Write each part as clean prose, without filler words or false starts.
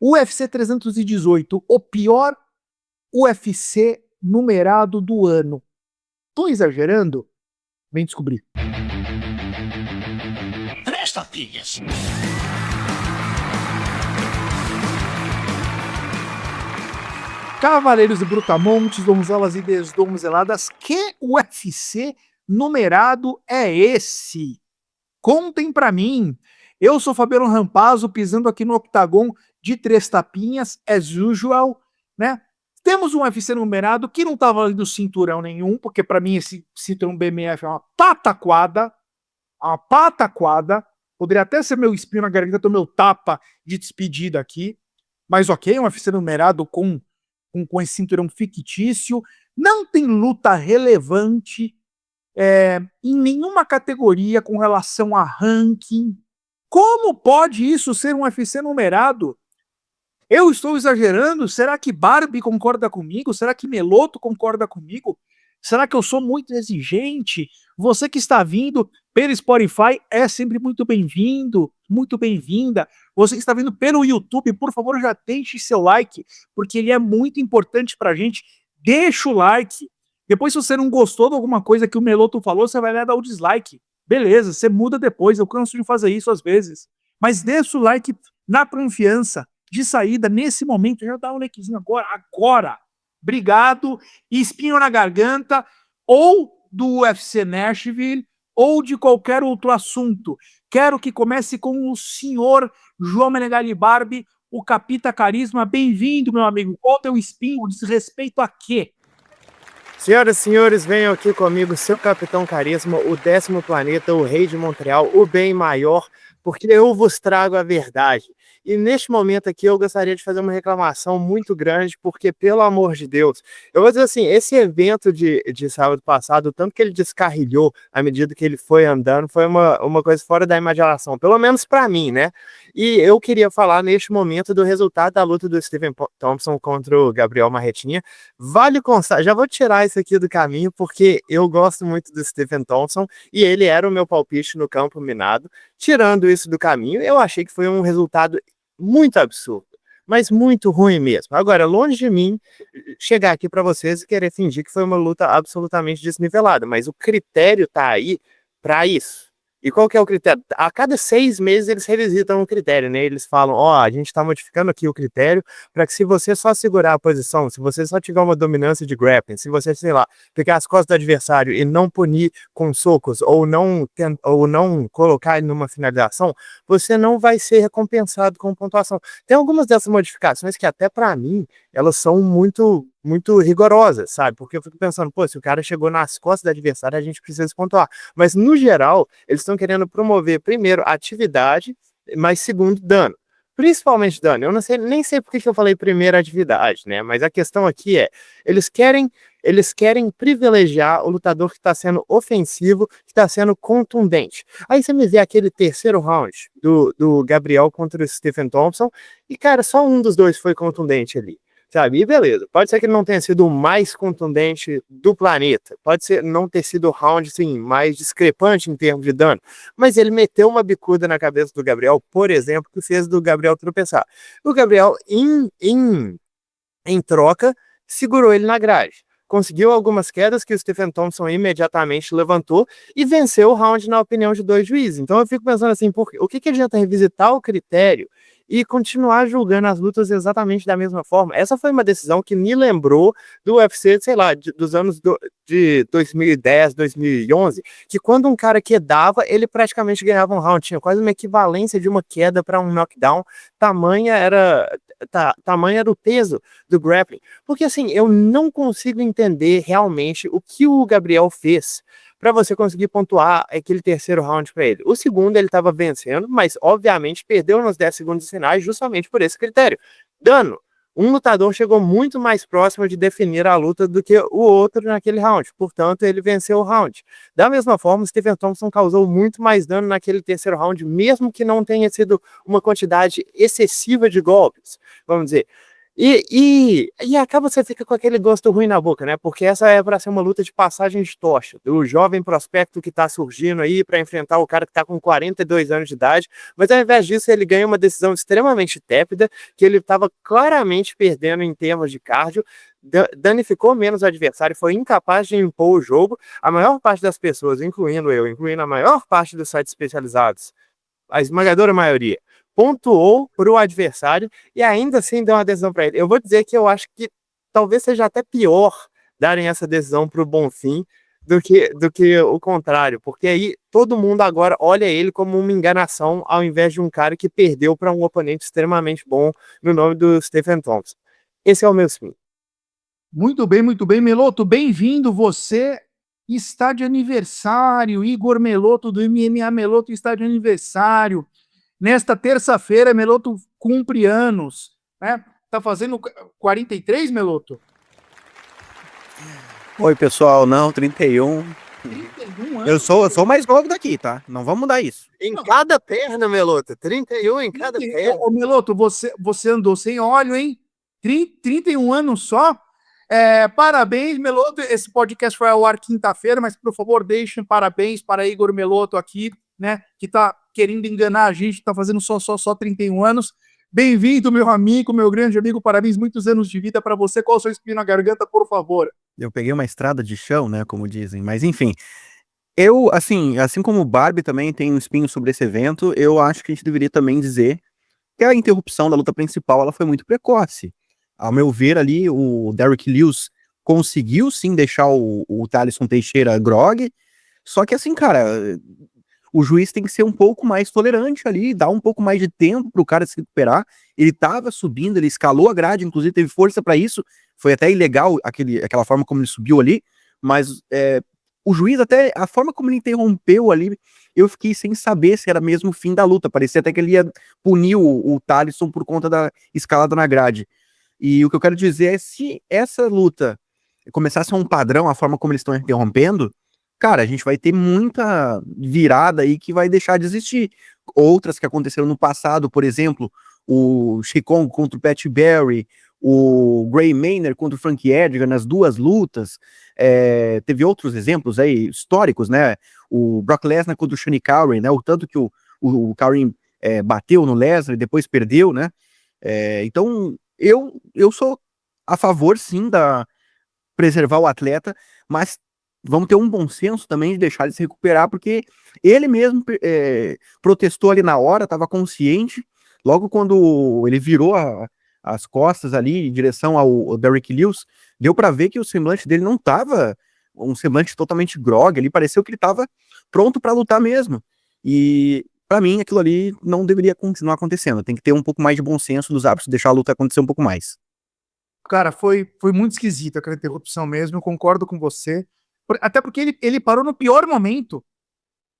UFC 318, o pior UFC numerado do ano. Tô exagerando? Vem descobrir. Presta, filhas. Cavaleiros e Brutamontes, donzelas e desdonzeladas, que UFC numerado é esse? Contem pra mim. Eu sou Fabiano Rampazzo, pisando aqui no octagon de 3 tapinhas, as usual, né? Temos um UFC numerado que não tá valendo cinturão nenhum, porque pra mim esse cinturão BMF é uma pataquada, poderia até ser meu espinho na garganta do meu tapa de despedida aqui, mas ok, um UFC numerado com esse cinturão fictício, não tem luta relevante em nenhuma categoria com relação a ranking. Como pode isso ser um UFC numerado? Eu estou exagerando? Será que Barbie concorda comigo? Será que Meloto concorda comigo? Será que eu sou muito exigente? Você que está vindo pelo Spotify é sempre muito bem-vindo, muito bem-vinda. Você que está vindo pelo YouTube, por favor, já deixe seu like, porque ele é muito importante pra gente. Deixa o like. Depois, se você não gostou de alguma coisa que o Meloto falou, você vai lá dar o dislike. Beleza, você muda depois. Eu canso de fazer isso às vezes. Mas deixa o like na confiança de saída nesse momento. Já dá um likezinho agora. Obrigado. E espinho na garganta, ou do UFC Nashville, ou de qualquer outro assunto. Quero que comece com o senhor João Menegali Barbie, o Capita Carisma. Bem-vindo, meu amigo. Qual o teu espinho? Diz respeito a quê? Senhoras e senhores, venham aqui comigo, seu Capitão Carisma, o 10º planeta, o Rei de Montreal, o bem maior, porque eu vos trago a verdade. E neste momento aqui eu gostaria de fazer uma reclamação muito grande, porque, pelo amor de Deus, eu vou dizer assim, esse evento de sábado passado, o tanto que ele descarrilhou à medida que ele foi andando, foi uma coisa fora da imaginação, pelo menos para mim, né? E eu queria falar neste momento do resultado da luta do Stephen Thompson contra o Gabriel Marretinha. Vale constar, já vou tirar isso aqui do caminho, porque eu gosto muito do Stephen Thompson, e ele era o meu palpite no campo minado. Tirando isso do caminho, eu achei que foi um resultado muito absurdo, mas muito ruim mesmo. Agora, longe de mim chegar aqui para vocês e querer fingir que foi uma luta absolutamente desnivelada, mas o critério tá aí para isso. E qual que é o critério? A cada 6 meses eles revisitam o critério, né? Eles falam, a gente está modificando aqui o critério para que, se você só segurar a posição, se você só tiver uma dominância de grappling, se você, sei lá, pegar as costas do adversário e não punir com socos, ou não colocar ele numa finalização, você não vai ser recompensado com pontuação. Tem algumas dessas modificações que, até para mim, elas são muito rigorosas, sabe? Porque eu fico pensando, se o cara chegou nas costas do adversário, a gente precisa pontuar. Mas, no geral, eles estão querendo promover, primeiro, atividade, mas segundo, dano. Principalmente dano. Eu nem sei por que eu falei primeiro atividade, né? Mas a questão aqui é, eles querem privilegiar o lutador que está sendo ofensivo, que está sendo contundente. Aí você me vê aquele terceiro round do Gabriel contra o Stephen Thompson, e, cara, só um dos dois foi contundente ali. Sabe? E beleza, pode ser que ele não tenha sido o mais contundente do planeta, pode ser não ter sido o round assim, mais discrepante em termos de dano, mas ele meteu uma bicuda na cabeça do Gabriel, por exemplo, que fez do Gabriel tropeçar. O Gabriel, em troca, segurou ele na grade. Conseguiu algumas quedas que o Stephen Thompson imediatamente levantou e venceu o round na opinião de 2 juízes. Então eu fico pensando assim, o que adianta revisitar o critério e continuar julgando as lutas exatamente da mesma forma? Essa foi uma decisão que me lembrou do UFC, sei lá, dos anos de 2010, 2011, que quando um cara quedava, ele praticamente ganhava um round, tinha quase uma equivalência de uma queda para um knockdown, tamanho era o peso do grappling. Porque assim, eu não consigo entender realmente o que o Gabriel fez para você conseguir pontuar aquele terceiro round para ele. O segundo ele estava vencendo, mas obviamente perdeu nos 10 segundos finais justamente por esse critério. Dano. Um lutador chegou muito mais próximo de definir a luta do que o outro naquele round, portanto ele venceu o round. Da mesma forma, o Stephen Thompson causou muito mais dano naquele terceiro round, mesmo que não tenha sido uma quantidade excessiva de golpes, vamos dizer. E acaba você fica com aquele gosto ruim na boca, né? Porque essa é para ser uma luta de passagem de tocha, do jovem prospecto que tá surgindo aí para enfrentar o cara que tá com 42 anos de idade, mas ao invés disso ele ganha uma decisão extremamente tépida, que ele estava claramente perdendo em termos de cardio, danificou menos o adversário, foi incapaz de impor o jogo. A maior parte das pessoas, incluindo eu, incluindo a maior parte dos sites especializados, a esmagadora maioria, pontuou para o adversário e ainda assim deu uma decisão para ele. Eu vou dizer que eu acho que talvez seja até pior darem essa decisão para o Bonfim do que o contrário, porque aí todo mundo agora olha ele como uma enganação ao invés de um cara que perdeu para um oponente extremamente bom no nome do Stephen Thompson. Esse é o meu spin. Muito bem, Meloto, bem-vindo, você está de aniversário, Igor Meloto do MMA Meloto está de aniversário. Nesta terça-feira, Meloto cumpre anos, né? Tá fazendo 43, Meloto? Oi, pessoal, não, 31. 31 anos. Eu sou o mais novo daqui, tá? Não vamos mudar isso. Em cada perna, Meloto, 31 em cada perna. Ô, Meloto, você andou sem óleo, hein? 31 anos só? Parabéns, Meloto. Esse podcast foi ao ar quinta-feira, mas por favor, deixem parabéns para Igor Meloto aqui, né? Que tá querendo enganar a gente, tá fazendo só 31 anos. Bem-vindo, meu amigo, meu grande amigo. Parabéns, muitos anos de vida para você. Qual o seu espinho na garganta, por favor? Eu peguei uma estrada de chão, né, como dizem. Mas enfim, eu, assim como o Barbie também tem um espinho sobre esse evento, eu acho que a gente deveria também dizer que a interrupção da luta principal, ela foi muito precoce. Ao meu ver ali, o Derrick Lewis conseguiu sim deixar o Thaleson Teixeira grog, só que assim, cara, o juiz tem que ser um pouco mais tolerante ali, dar um pouco mais de tempo pro cara se recuperar. Ele tava subindo, ele escalou a grade, inclusive teve força para isso. Foi até ilegal aquela forma como ele subiu ali, mas o juiz até, a forma como ele interrompeu ali, eu fiquei sem saber se era mesmo o fim da luta. Parecia até que ele ia punir o Thaleson por conta da escalada na grade. E o que eu quero dizer é, se essa luta começasse a um padrão, a forma como eles estão interrompendo, cara, a gente vai ter muita virada aí que vai deixar de existir. Outras que aconteceram no passado, por exemplo, o Chikong contra o Pat Barry, o Gray Maynard contra o Frank Edgar nas duas lutas. Teve outros exemplos aí históricos, né? O Brock Lesnar contra o Shane Carwin, né? O tanto que o Carwin bateu no Lesnar e depois perdeu, né? Então, eu sou a favor, sim, da preservar o atleta, mas vamos ter um bom senso também de deixar ele se recuperar, porque ele mesmo protestou ali na hora, estava consciente, logo quando ele virou as costas ali em direção ao Derrick Lewis, deu para ver que o semblante dele não estava um semblante totalmente grog, ali pareceu que ele estava pronto para lutar mesmo, e para mim aquilo ali não deveria continuar acontecendo, tem que ter um pouco mais de bom senso dos árbitros, deixar a luta acontecer um pouco mais. Cara, foi muito esquisita aquela interrupção mesmo, eu concordo com você. Até porque ele parou no pior momento.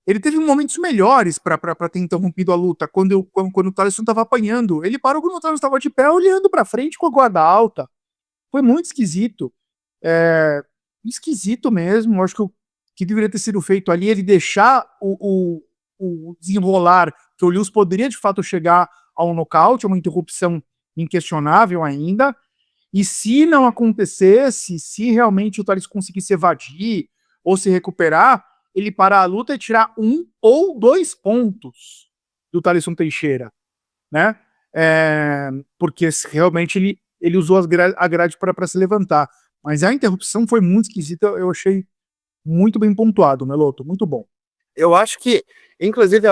Ele teve momentos melhores pra ter interrompido a luta, quando o Thaleson tava apanhando. Ele parou quando o Thaleson tava de pé, olhando pra frente com a guarda alta. Foi muito esquisito. Esquisito mesmo. Acho que o que deveria ter sido feito ali é ele deixar o desenrolar, que o Lewis poderia de fato chegar ao nocaute, uma interrupção inquestionável ainda. E se não acontecesse, se realmente o Thales conseguisse evadir ou se recuperar, ele parar a luta e tirar 1 ou 2 pontos do Thaleson Teixeira, né? Porque realmente ele usou a grade para se levantar. Mas a interrupção foi muito esquisita, eu achei muito bem pontuado, Meloto, muito bom. Eu acho que, inclusive,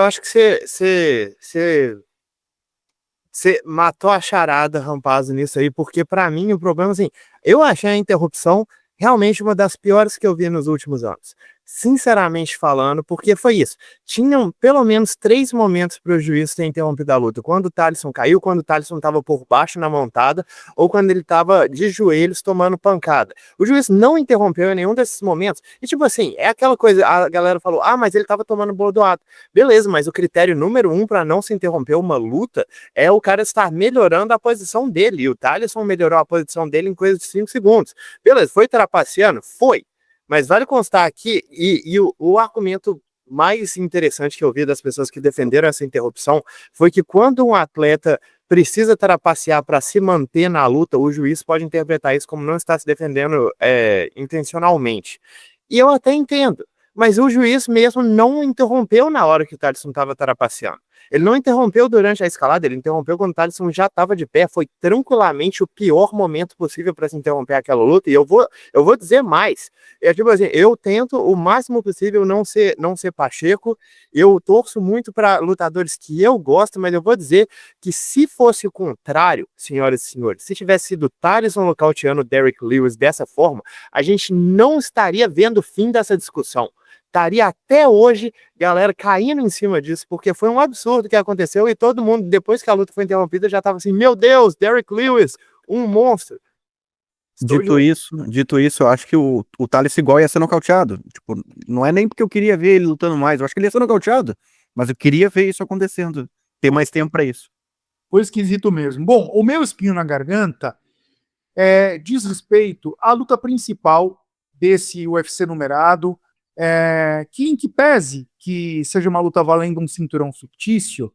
você matou a charada, Rampazzo, nisso aí, porque pra mim o problema, assim, eu achei a interrupção realmente uma das piores que eu vi nos últimos anos. Sinceramente falando, porque foi isso. Tinham pelo menos 3 momentos para o juiz ter interrompido a luta. Quando o Thaleson caiu, quando o Thaleson estava por baixo na montada, ou quando ele estava de joelhos tomando pancada. O juiz não interrompeu em nenhum desses momentos. E tipo assim, é aquela coisa, a galera falou, mas ele estava tomando bordoado. Beleza, mas o critério número 1 para não se interromper uma luta é o cara estar melhorando a posição dele. E o Thaleson melhorou a posição dele em coisa de 5 segundos. Beleza, foi trapaceando? Foi. Mas vale constar aqui, e o argumento mais interessante que eu vi das pessoas que defenderam essa interrupção foi que quando um atleta precisa trapacear para se manter na luta, o juiz pode interpretar isso como não está se defendendo intencionalmente. E eu até entendo, mas o juiz mesmo não interrompeu na hora que o Thalisson estava trapaceando. Ele não interrompeu durante a escalada, ele interrompeu quando o Thalisson já estava de pé. Foi tranquilamente o pior momento possível para se interromper aquela luta. E eu vou dizer mais. É tipo assim, eu tento o máximo possível não ser Pacheco. Eu torço muito para lutadores que eu gosto, mas eu vou dizer que se fosse o contrário, senhoras e senhores, se tivesse sido Thalisson nocauteando o Derrick Lewis dessa forma, a gente não estaria vendo o fim dessa discussão. Estaria até hoje galera caindo em cima disso, porque foi um absurdo que aconteceu e todo mundo, depois que a luta foi interrompida, já estava assim, meu Deus, Derrick Lewis, um monstro. Dito isso, eu acho que o Thales igual ia ser nocauteado. Tipo, não é nem porque eu queria ver ele lutando mais, eu acho que ele ia ser nocauteado, mas eu queria ver isso acontecendo, ter mais tempo pra isso. Foi esquisito mesmo. Bom, o meu espinho na garganta diz respeito à luta principal desse UFC numerado, que em que pese que seja uma luta valendo um cinturão fictício,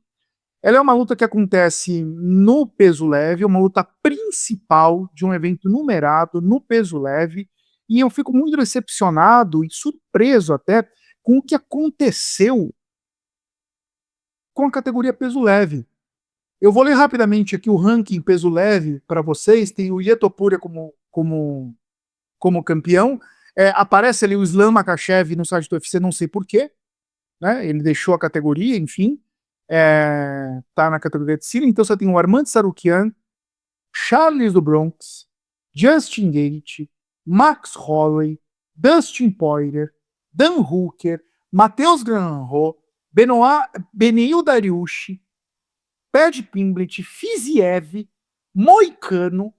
ela é uma luta que acontece no peso leve, uma luta principal de um evento numerado no peso leve, e eu fico muito decepcionado e surpreso até com o que aconteceu com a categoria peso leve. Eu vou ler rapidamente aqui o ranking peso leve para vocês. Tem o Ietopuria como campeão. Aparece ali o Islam Makhachev no site do UFC, não sei porquê. Né? Ele deixou a categoria, enfim. Tá na categoria de cima. Então você tem o Armand Sarukian, Charles do Bronx, Justin Gate, Max Holloway, Dustin Poirier, Dan Hooker, Matheus Granro, Beneil Dariush, Pat Pimblett, Fiziev, Moicano,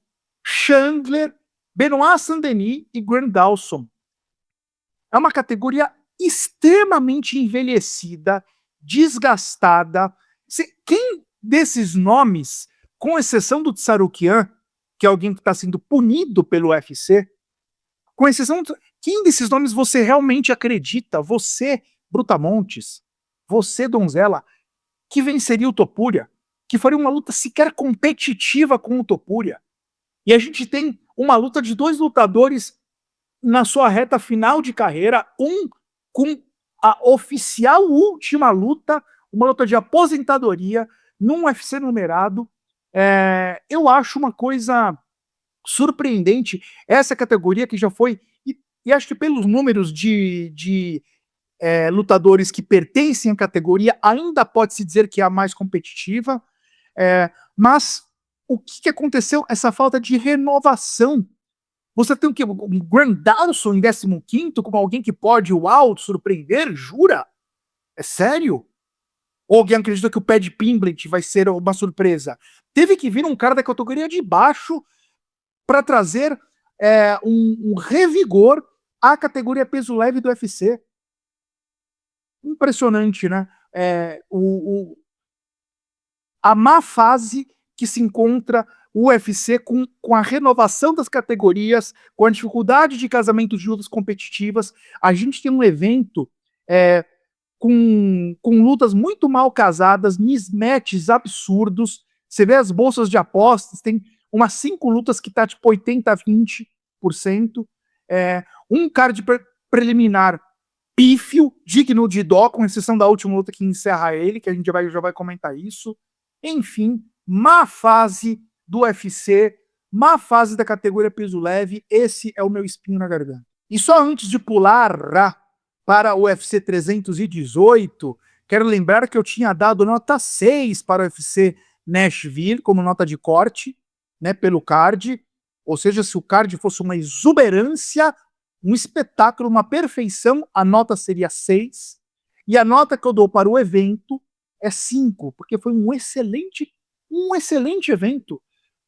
Chandler, Benoit Saint-Denis e Grant Dawson. É uma categoria extremamente envelhecida, desgastada. Quem desses nomes, com exceção do Tsarukian, que é alguém que está sendo punido pelo UFC, com exceção quem desses nomes você realmente acredita, você, Brutamontes, você, Donzella, que venceria o Topuria, que faria uma luta sequer competitiva com o Topuria? E a gente tem uma luta de dois lutadores na sua reta final de carreira, um com a oficial última luta, uma luta de aposentadoria, num UFC numerado. Eu acho uma coisa surpreendente essa categoria que já foi, e acho que pelos números de lutadores que pertencem à categoria, ainda pode-se dizer que é a mais competitiva, mas o que aconteceu? Essa falta de renovação. Você tem o quê? Um Grant Dawson em 15º como alguém que pode, surpreender? Jura? É sério? Ou alguém acredita que o Pat Pimblett vai ser uma surpresa? Teve que vir um cara da categoria de baixo para trazer um revigor à categoria peso leve do UFC. Impressionante, né? A má fase que se encontra o UFC com a renovação das categorias, com a dificuldade de casamento de lutas competitivas. A gente tem um evento com lutas muito mal casadas, mismatches absurdos. Você vê as bolsas de apostas, tem umas 5 lutas que tá tipo 80-20%. Um card preliminar pífio, digno de dó, com exceção da última luta que encerra ele, que a gente já vai comentar isso. Enfim, má fase do UFC, má fase da categoria peso leve. Esse é o meu espinho na garganta. E só antes de pular para o UFC 318, quero lembrar que eu tinha dado nota 6 para o UFC Nashville como nota de corte, né, pelo card. Ou seja, se o card fosse uma exuberância, um espetáculo, uma perfeição, a nota seria 6. E a nota que eu dou para o evento é 5, porque foi um excelente evento.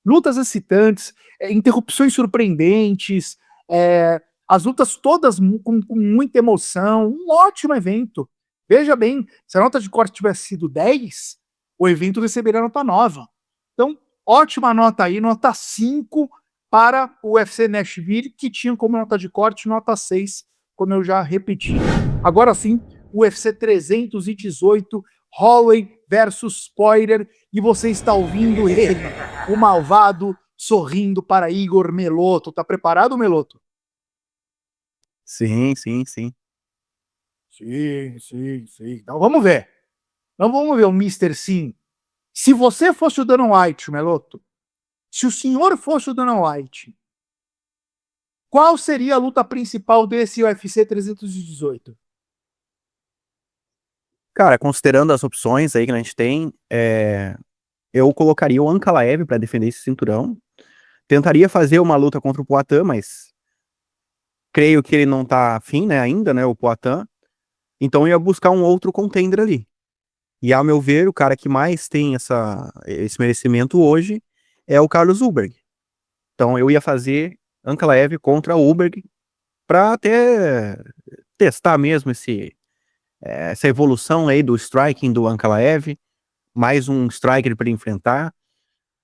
Lutas excitantes, interrupções surpreendentes, as lutas todas com muita emoção, um ótimo evento. Veja bem, se a nota de corte tivesse sido 10, o evento receberia nota 9. Então, ótima nota aí, nota 5 para o UFC Nashville, que tinha como nota de corte nota 6, como eu já repeti. Agora sim, o UFC 318, Holloway versus Poirier, e você está ouvindo ele, o malvado, sorrindo para Igor Meloto. Tá preparado, Meloto? Sim. Sim. Então vamos ver. Então vamos ver o Mr. Sim. Se você fosse o Dana White, Meloto, se o senhor fosse o Dana White, qual seria a luta principal desse UFC 318? Cara, considerando as opções aí que a gente tem, eu colocaria o Ankalaev pra defender esse cinturão. Tentaria fazer uma luta contra o Poatan, mas creio que ele não tá afim, né, ainda, né, o Poatan. Então eu ia buscar um outro contender ali. E ao meu ver, o cara que mais tem esse merecimento hoje é o Carlos Ulberg. Então eu ia fazer Ankalaev contra o Ulberg pra até testar mesmo essa evolução aí do striking do Ankalaev, mais um striker para enfrentar.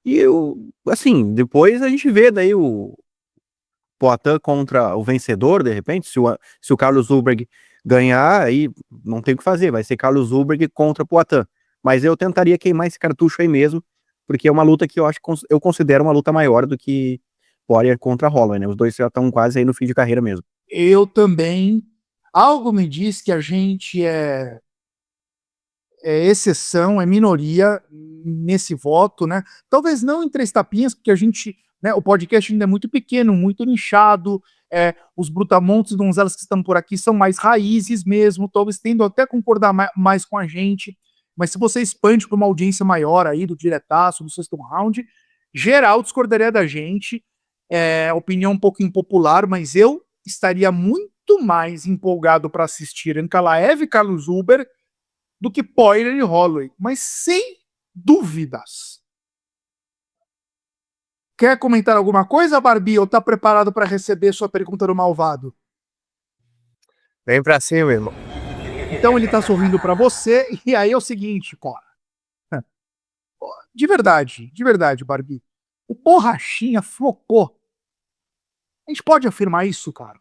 E assim, depois a gente vê daí o Poatan contra o vencedor, de repente, se o Carlos Ulberg ganhar, aí não tem o que fazer, vai ser Carlos Ulberg contra Poatan. Mas eu tentaria queimar esse cartucho aí mesmo, porque é uma luta que eu considero uma luta maior do que Poirier contra Holloway, né? Os dois já estão quase aí no fim de carreira mesmo. Eu também. Algo me diz que a gente é exceção, é minoria nesse voto, né? Talvez não em Três Tapinhas, porque a gente, né, o podcast ainda é muito pequeno, muito nichado, os brutamontes e donzelas que estão por aqui são mais raízes mesmo, talvez tendam até a concordar mais com a gente, mas se você expande para uma audiência maior aí, do diretaço, do sexto round, geral discordaria da gente, opinião um pouco impopular, mas eu estaria muito mais empolgado para assistir Ankalaev e Carlos Ulberg do que Poirier e Holloway, mas sem dúvidas. Quer comentar alguma coisa, Barbie, ou tá preparado para receber sua pergunta do malvado? Vem pra cima, irmão. Então ele tá sorrindo para você, e aí é o seguinte, Cora. De verdade, Barbie. O Borrachinha flopou. A gente pode afirmar isso, cara.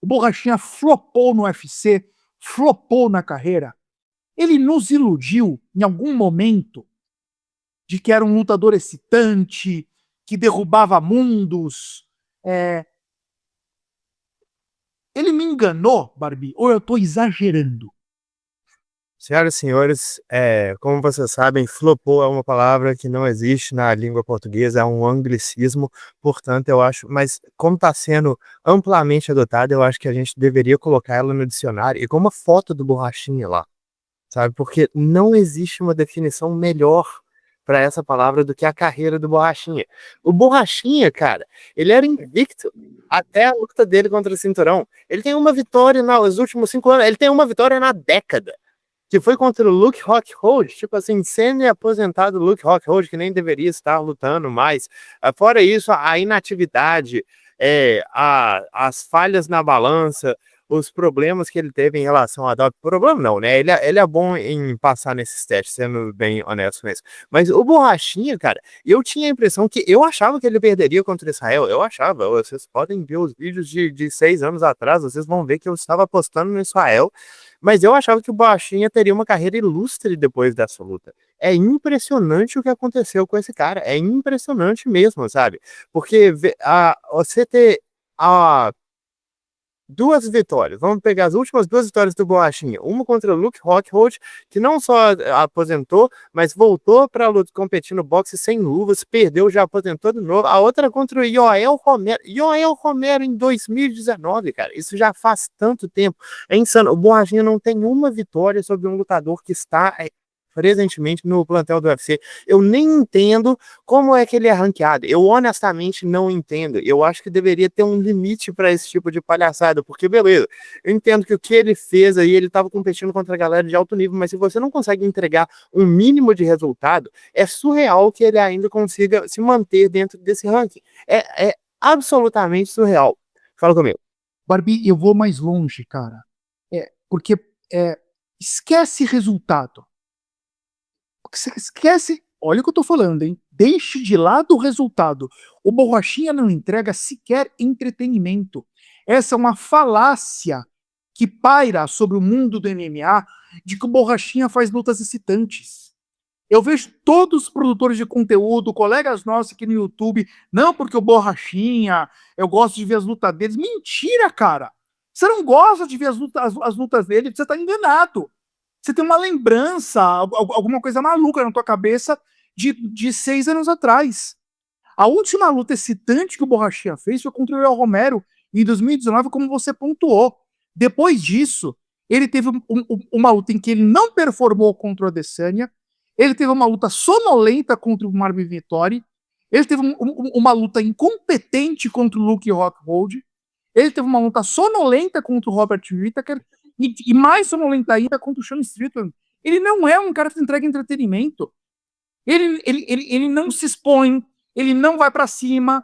O Borrachinha flopou no UFC, flopou na carreira. Ele nos iludiu em algum momento de que era um lutador excitante, que derrubava mundos. Ele me enganou, Barbie, ou eu tô exagerando? Senhoras e senhores, como vocês sabem, flopou é uma palavra que não existe na língua portuguesa, é um anglicismo, portanto, eu acho, mas como está sendo amplamente adotada, eu acho que a gente deveria colocar ela no dicionário e com uma foto do Borrachinha lá, sabe? Porque não existe uma definição melhor para essa palavra do que a carreira do Borrachinha. O Borrachinha, cara, ele era invicto até a luta dele contra o Cinturão. Ele tem uma vitória nos últimos 5 anos, ele tem uma vitória na década, que foi contra o Luke Rockhold, tipo assim, semi-aposentado Luke Rockhold, que nem deveria estar lutando mais. Fora isso, a inatividade, as falhas na balança, os problemas que ele teve em relação a doping. Problema não, né? Ele é bom em passar nesses testes, sendo bem honesto mesmo. Mas o Borrachinha, cara, eu tinha a impressão que eu achava que ele perderia contra Israel. Eu achava. Vocês podem ver os vídeos de 6 anos atrás, vocês vão ver que eu estava apostando no Israel. Mas eu achava que o Borrachinha teria uma carreira ilustre depois dessa luta. É impressionante o que aconteceu com esse cara. É impressionante mesmo, sabe? Porque você ter duas vitórias. Vamos pegar as últimas 2 vitórias do Borrachinha. Uma contra o Luke Rockhold, que não só aposentou, mas voltou para luta competir no boxe sem luvas, perdeu, já aposentou de novo. A outra contra o Yoel Romero. Yoel Romero em 2019, cara. Isso já faz tanto tempo. É insano. O Borrachinha não tem uma vitória sobre um lutador que está presentemente no plantel do UFC. Eu nem entendo como é que ele é ranqueado. Eu honestamente não entendo. Eu acho que deveria ter um limite para esse tipo de palhaçada, porque beleza, eu entendo que o que ele fez aí, ele estava competindo contra a galera de alto nível, mas se você não consegue entregar um mínimo de resultado, é surreal que ele ainda consiga se manter dentro desse ranking. É absolutamente surreal. Fala comigo. Barbie, eu vou mais longe, cara. Porque esquece resultado. Você esquece, olha o que eu tô falando, hein? Deixe de lado o resultado. O Borrachinha não entrega sequer entretenimento. Essa é uma falácia que paira sobre o mundo do MMA de que o Borrachinha faz lutas excitantes. Eu vejo todos os produtores de conteúdo, colegas nossos aqui no YouTube, não porque o Borrachinha, eu gosto de ver as lutas deles. Mentira, cara! Você não gosta de ver as lutas dele, você tá enganado. Você tem uma lembrança, alguma coisa maluca na tua cabeça de 6 anos atrás. A última luta excitante que o Borrachinha fez foi contra o Yoel Romero em 2019, como você pontuou. Depois disso, ele teve uma luta em que ele não performou contra o Adesanya, ele teve uma luta sonolenta contra o Marvin Vettori, ele teve uma luta incompetente contra o Luke Rockhold, ele teve uma luta sonolenta contra o Robert Whittaker e mais sonolenta ainda contra o Sean Strickland. Ele não é um cara que entrega entretenimento. Ele não se expõe, ele não vai pra cima.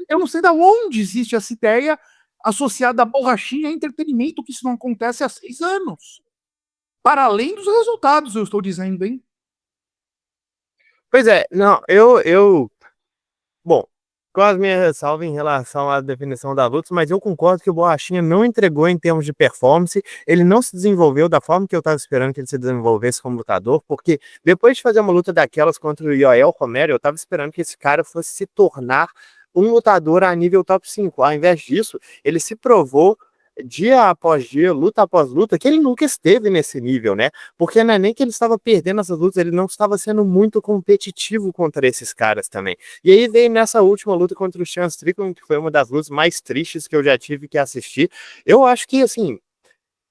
Eu não sei de onde existe essa ideia associada a Borrachinha a entretenimento, que isso não acontece há 6 anos. Para além dos resultados, eu estou dizendo, hein? Pois é, não, bom, com as minhas ressalvas em relação à definição da luta, mas eu concordo que o Borrachinha não entregou em termos de performance, ele não se desenvolveu da forma que eu estava esperando que ele se desenvolvesse como lutador, porque depois de fazer uma luta daquelas contra o Yoel Romero, eu estava esperando que esse cara fosse se tornar um lutador a nível top 5. Ao invés disso, ele se provou dia após dia, luta após luta, que ele nunca esteve nesse nível, né? Porque não é nem que ele estava perdendo essas lutas, ele não estava sendo muito competitivo contra esses caras também. E aí veio nessa última luta contra o Sean Strickland, que foi uma das lutas mais tristes que eu já tive que assistir. Eu acho que, assim,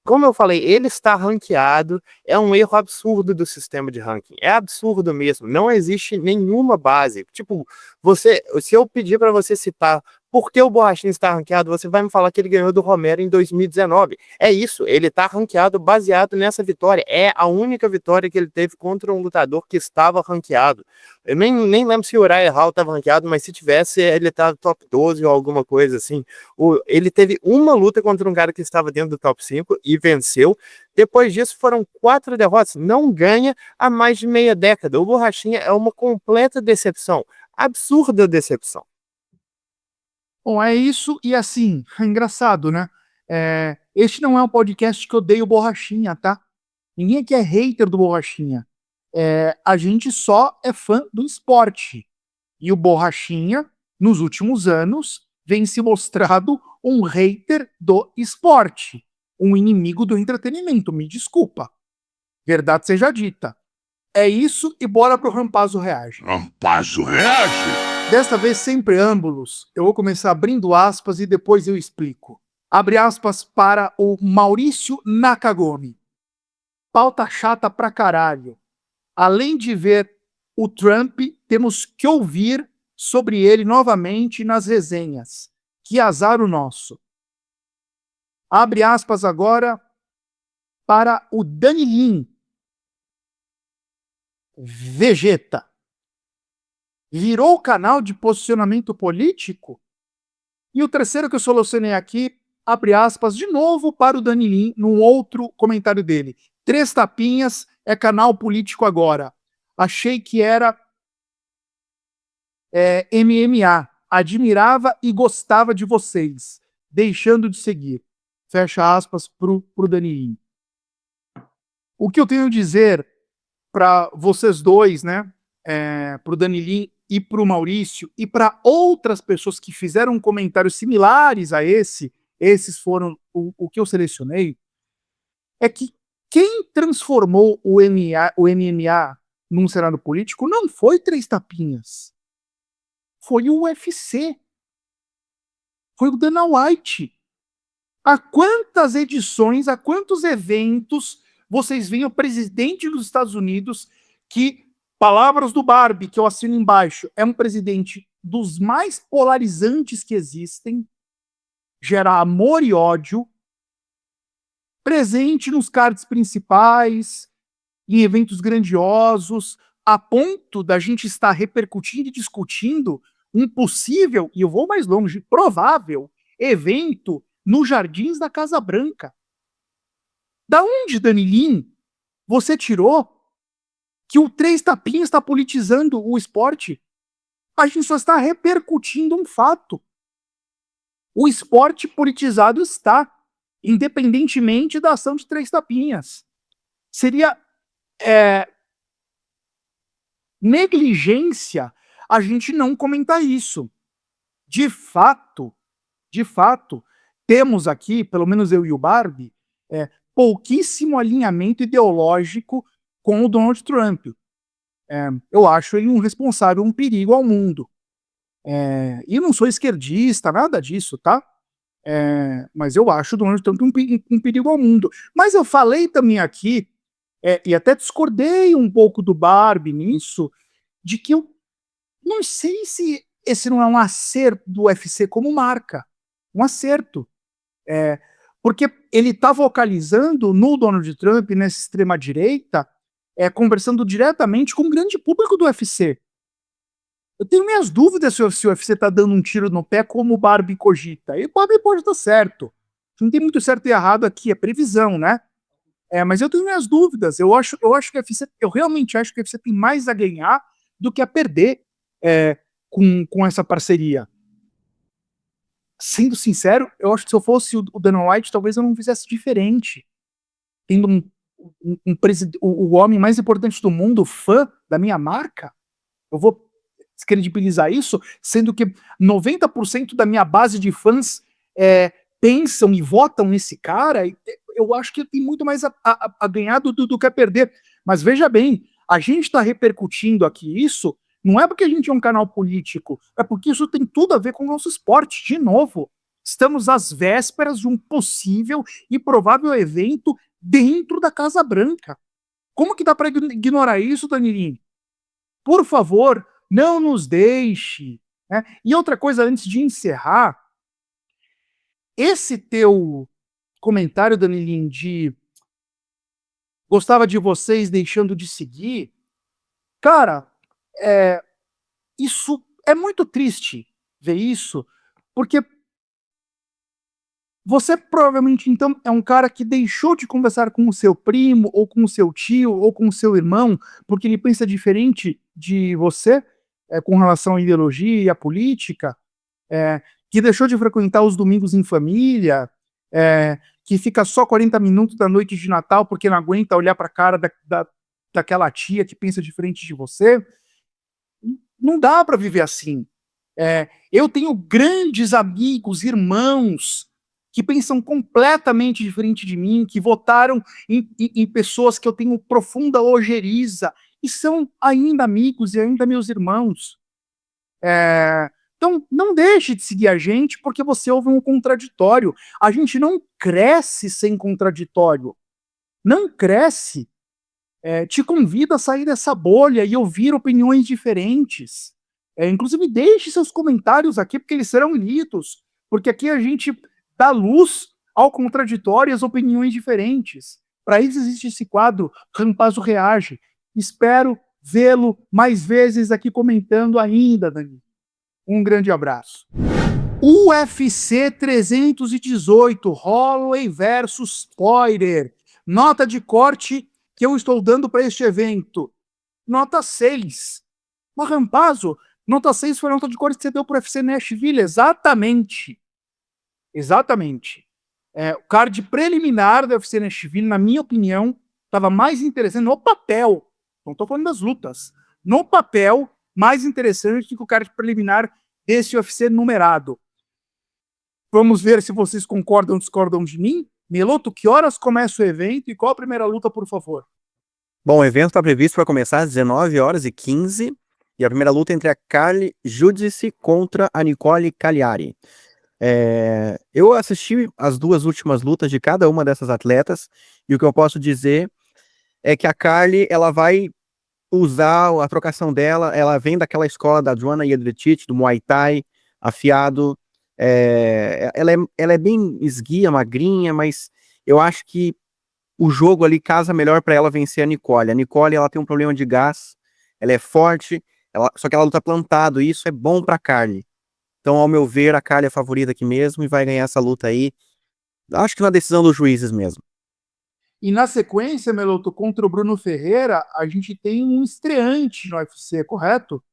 como eu falei, ele está ranqueado, é um erro absurdo do sistema de ranking. É absurdo mesmo, não existe nenhuma base. Tipo, se eu pedir para você citar por que o Borrachinha está ranqueado, você vai me falar que ele ganhou do Romero em 2019. É isso, ele está ranqueado baseado nessa vitória. É a única vitória que ele teve contra um lutador que estava ranqueado. Eu nem lembro se o Uriah Hall estava ranqueado, mas se tivesse, ele estava top 12 ou alguma coisa assim. Ele teve uma luta contra um cara que estava dentro do top 5 e venceu. Depois disso, foram 4 derrotas. Não ganha há mais de meia década. O Borrachinha é uma completa decepção. Absurda decepção. Bom, é isso, e assim, é engraçado, né? Este não é um podcast que odeia o Borrachinha, tá? Ninguém aqui é hater do Borrachinha. A gente só é fã do esporte. E o Borrachinha, nos últimos anos, vem se mostrado um hater do esporte. Um inimigo do entretenimento, me desculpa. Verdade seja dita. É isso e bora pro Rampazzo Reage. Rampazzo Reage? Desta vez sem preâmbulos, eu vou começar abrindo aspas e depois eu explico. Abre aspas para o Maurício Nakagami. Pauta chata pra caralho. Além de ver o Trump, temos que ouvir sobre ele novamente nas resenhas. Que azar o nosso. Abre aspas agora para o Danilin. Vegeta. Virou canal de posicionamento político? E o terceiro que eu solucionei aqui, abre aspas, de novo para o Danilin, num outro comentário dele. 3 tapinhas, é canal político agora. Achei que era MMA. Admirava e gostava de vocês. Deixando de seguir. Fecha aspas pro Danilin. O que eu tenho a dizer para vocês dois, né? Pro Danilin e para o Maurício e para outras pessoas que fizeram comentários similares a esses foram o que eu selecionei, é que quem transformou o MMA num cenário político não foi 3 tapinhas, foi o UFC, foi o Dana White. Há quantas edições, há quantos eventos vocês veem o presidente dos Estados Unidos que, palavras do Barbie, que eu assino embaixo, é um presidente dos mais polarizantes que existem, gera amor e ódio, presente nos cards principais, em eventos grandiosos, a ponto da gente estar repercutindo e discutindo um possível, e eu vou mais longe, provável evento nos jardins da Casa Branca. Da onde, Danilin, você tirou que o 3 tapinhas está politizando o esporte? A gente só está repercutindo um fato. O esporte politizado está. independentemente da ação de 3 tapinhas. Seria negligência a gente não comentar isso. De fato, temos aqui, pelo menos eu e o Barbie, pouquíssimo alinhamento ideológico com o Donald Trump. Eu acho ele um responsável, um perigo ao mundo. E eu não sou esquerdista, nada disso, tá? Mas eu acho o Donald Trump um perigo ao mundo. Mas eu falei também aqui, e até discordei um pouco do Barbie nisso, de que eu não sei se esse não é um acerto do UFC como marca. Um acerto. Porque ele está vocalizando no Donald Trump, nessa extrema-direita, conversando diretamente com o grande público do UFC. Eu tenho minhas dúvidas se o UFC está dando um tiro no pé como o Barbie cogita. E o Barbie pode estar certo. Não tem muito certo e errado aqui, é previsão, né? Mas eu tenho minhas dúvidas. Eu realmente acho que o UFC tem mais a ganhar do que a perder com essa parceria. Sendo sincero, eu acho que se eu fosse o Dana White, talvez eu não fizesse diferente. Tendo o homem mais importante do mundo, fã da minha marca, eu vou descredibilizar isso, sendo que 90% da minha base de fãs pensam e votam nesse cara. Eu acho que tem muito mais a ganhar do que a perder. Mas veja bem, a gente está repercutindo aqui isso, não é porque a gente é um canal político, é porque isso tem tudo a ver com o nosso esporte. De novo, estamos às vésperas de um possível e provável evento dentro da Casa Branca. Como que dá para ignorar isso, Danilinho? Por favor, não nos deixe. Né? E outra coisa, antes de encerrar, esse teu comentário, Danilinho, de gostava de vocês deixando de seguir, cara, isso é muito triste ver isso, porque você provavelmente, então, é um cara que deixou de conversar com o seu primo, ou com o seu tio, ou com o seu irmão, porque ele pensa diferente de você, com relação à ideologia e à política, que deixou de frequentar os domingos em família, que fica só 40 minutos da noite de Natal porque não aguenta olhar para a cara daquela tia que pensa diferente de você. Não dá para viver assim. Eu tenho grandes amigos, irmãos, que pensam completamente diferente de mim, que votaram em pessoas que eu tenho profunda ojeriza, e são ainda amigos e ainda meus irmãos. Então, não deixe de seguir a gente, porque você ouve um contraditório. A gente não cresce sem contraditório. Não cresce. Te convido a sair dessa bolha e ouvir opiniões diferentes. Inclusive, deixe seus comentários aqui, porque eles serão lidos. Porque aqui a gente dá luz ao contraditório e às opiniões diferentes. Para isso existe esse quadro, Rampazzo Reage. Espero vê-lo mais vezes aqui comentando ainda, Dani. Um grande abraço. UFC 318, Holloway versus Poirier. Nota de corte que eu estou dando para este evento. Nota 6. Mas, Rampazzo, nota 6 foi a nota de corte que você deu para o UFC Nashville. Exatamente. O card preliminar da UFC Nashville, na minha opinião, estava mais interessante no papel. Não estou falando das lutas. No papel, mais interessante do que o card preliminar desse UFC numerado. Vamos ver se vocês concordam ou discordam de mim. Meloto, que horas começa o evento e qual a primeira luta, por favor? Bom, o evento está previsto para começar às 19h15 e a primeira luta é entre a Carly Giudice contra a Nicole Cagliari. Eu assisti as 2 últimas lutas de cada uma dessas atletas e o que eu posso dizer é que a Carly, ela vai usar a trocação dela, ela vem daquela escola da Joanna Jedrzejczyk, do Muay Thai, afiado, ela é bem esguia, magrinha, mas eu acho que o jogo ali casa melhor para ela vencer a Nicole. A Nicole, ela tem um problema de gás, ela é forte, só que ela luta plantado, e isso é bom para Carly. Então, ao meu ver, a Carly é a favorita aqui mesmo e vai ganhar essa luta aí. Acho que na decisão dos juízes mesmo. E na sequência, Meloto, contra o Bruno Ferreira, a gente tem um estreante no UFC, correto?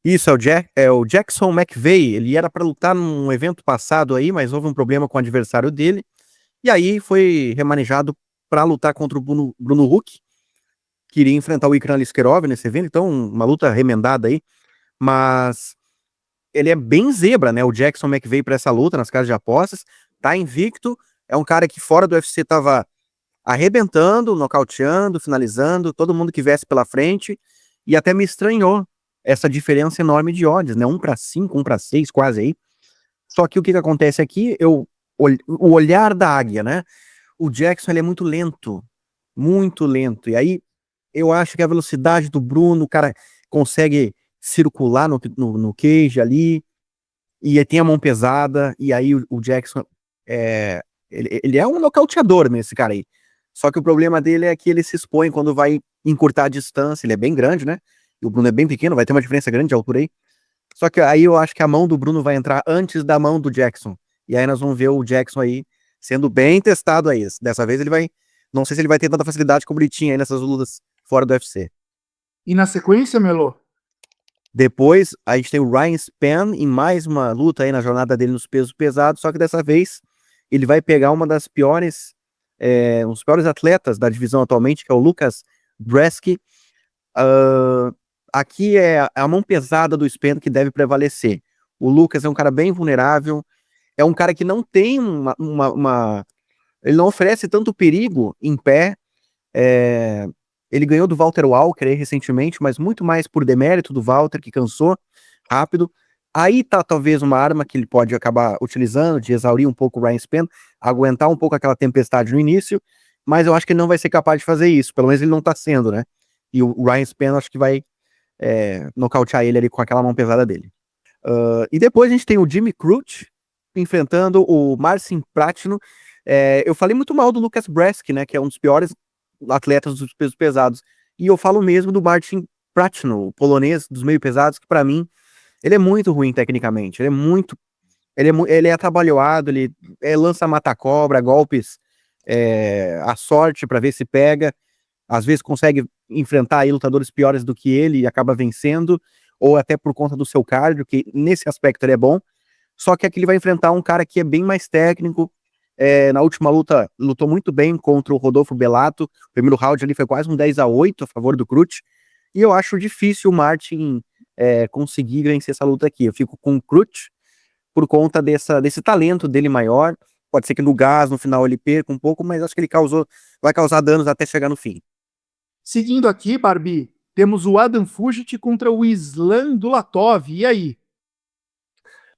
Isso, é o Jackson McVeigh. Ele era para lutar num evento passado aí, mas houve um problema com o adversário dele. E aí foi remanejado para lutar contra o Bruno Huck, que iria enfrentar o Ikran Liskerov nesse evento, então uma luta remendada aí, mas ele é bem zebra, né? O Jackson McVeigh para essa luta nas casas de apostas, tá invicto, é um cara que fora do UFC tava arrebentando, nocauteando, finalizando, todo mundo que viesse pela frente, e até me estranhou essa diferença enorme de odds, né? 1-5, 1-6, quase aí. Só que o que acontece aqui, o olhar da águia, né? O Jackson, ele é muito lento, e aí eu acho que a velocidade do Bruno, o cara consegue circular no cage ali, e tem a mão pesada, e aí o Jackson, ele é um nocauteador nesse cara aí. Só que o problema dele é que ele se expõe quando vai encurtar a distância, ele é bem grande, né? E o Bruno é bem pequeno, vai ter uma diferença grande de altura aí. Só que aí eu acho que a mão do Bruno vai entrar antes da mão do Jackson. E aí nós vamos ver o Jackson aí sendo bem testado aí. Dessa vez ele vai, não sei se ele vai ter tanta facilidade como ele tinha aí nessas lutas fora do UFC. E na sequência, Melo? Depois, a gente tem o Ryan Spann em mais uma luta aí na jornada dele nos pesos pesados, só que dessa vez ele vai pegar uma das piores, um dos piores atletas da divisão atualmente, que é o Lucas Bresky. Aqui é a mão pesada do Spann que deve prevalecer. O Lucas é um cara bem vulnerável, é um cara que não tem ele não oferece tanto perigo em pé. Ele ganhou do Walter Walker aí recentemente, mas muito mais por demérito do Walter, que cansou rápido. Aí tá talvez uma arma que ele pode acabar utilizando, de exaurir um pouco o Ryan Spann, aguentar um pouco aquela tempestade no início, mas eu acho que ele não vai ser capaz de fazer isso, pelo menos ele não tá sendo, né? E o Ryan Spann acho que vai nocautear ele ali com aquela mão pesada dele. E depois a gente tem o Jimmy Crute enfrentando o Marcin Pratino. Eu falei muito mal do Lucas Bresky, né, que é um dos piores atletas dos pesos pesados, e eu falo mesmo do Marcin Pratino, o polonês dos meio pesados, que pra mim, ele é muito ruim tecnicamente, ele é atabalhoado, ele lança mata-cobra, golpes à sorte pra ver se pega, às vezes consegue enfrentar aí lutadores piores do que ele e acaba vencendo, ou até por conta do seu cardio, que nesse aspecto ele é bom, só que aqui ele vai enfrentar um cara que é bem mais técnico. Na última luta, lutou muito bem contra o Rodolfo Bellato, o primeiro round ali foi quase um 10-8 a favor do Crute, e eu acho difícil o Martin conseguir vencer essa luta aqui. Eu fico com o Crute por conta desse talento dele maior, pode ser que no gás, no final ele perca um pouco, mas acho que ele vai causar danos até chegar no fim. Seguindo aqui, Barbie, temos o Adam Fugic contra o Islam Dulatov. E aí?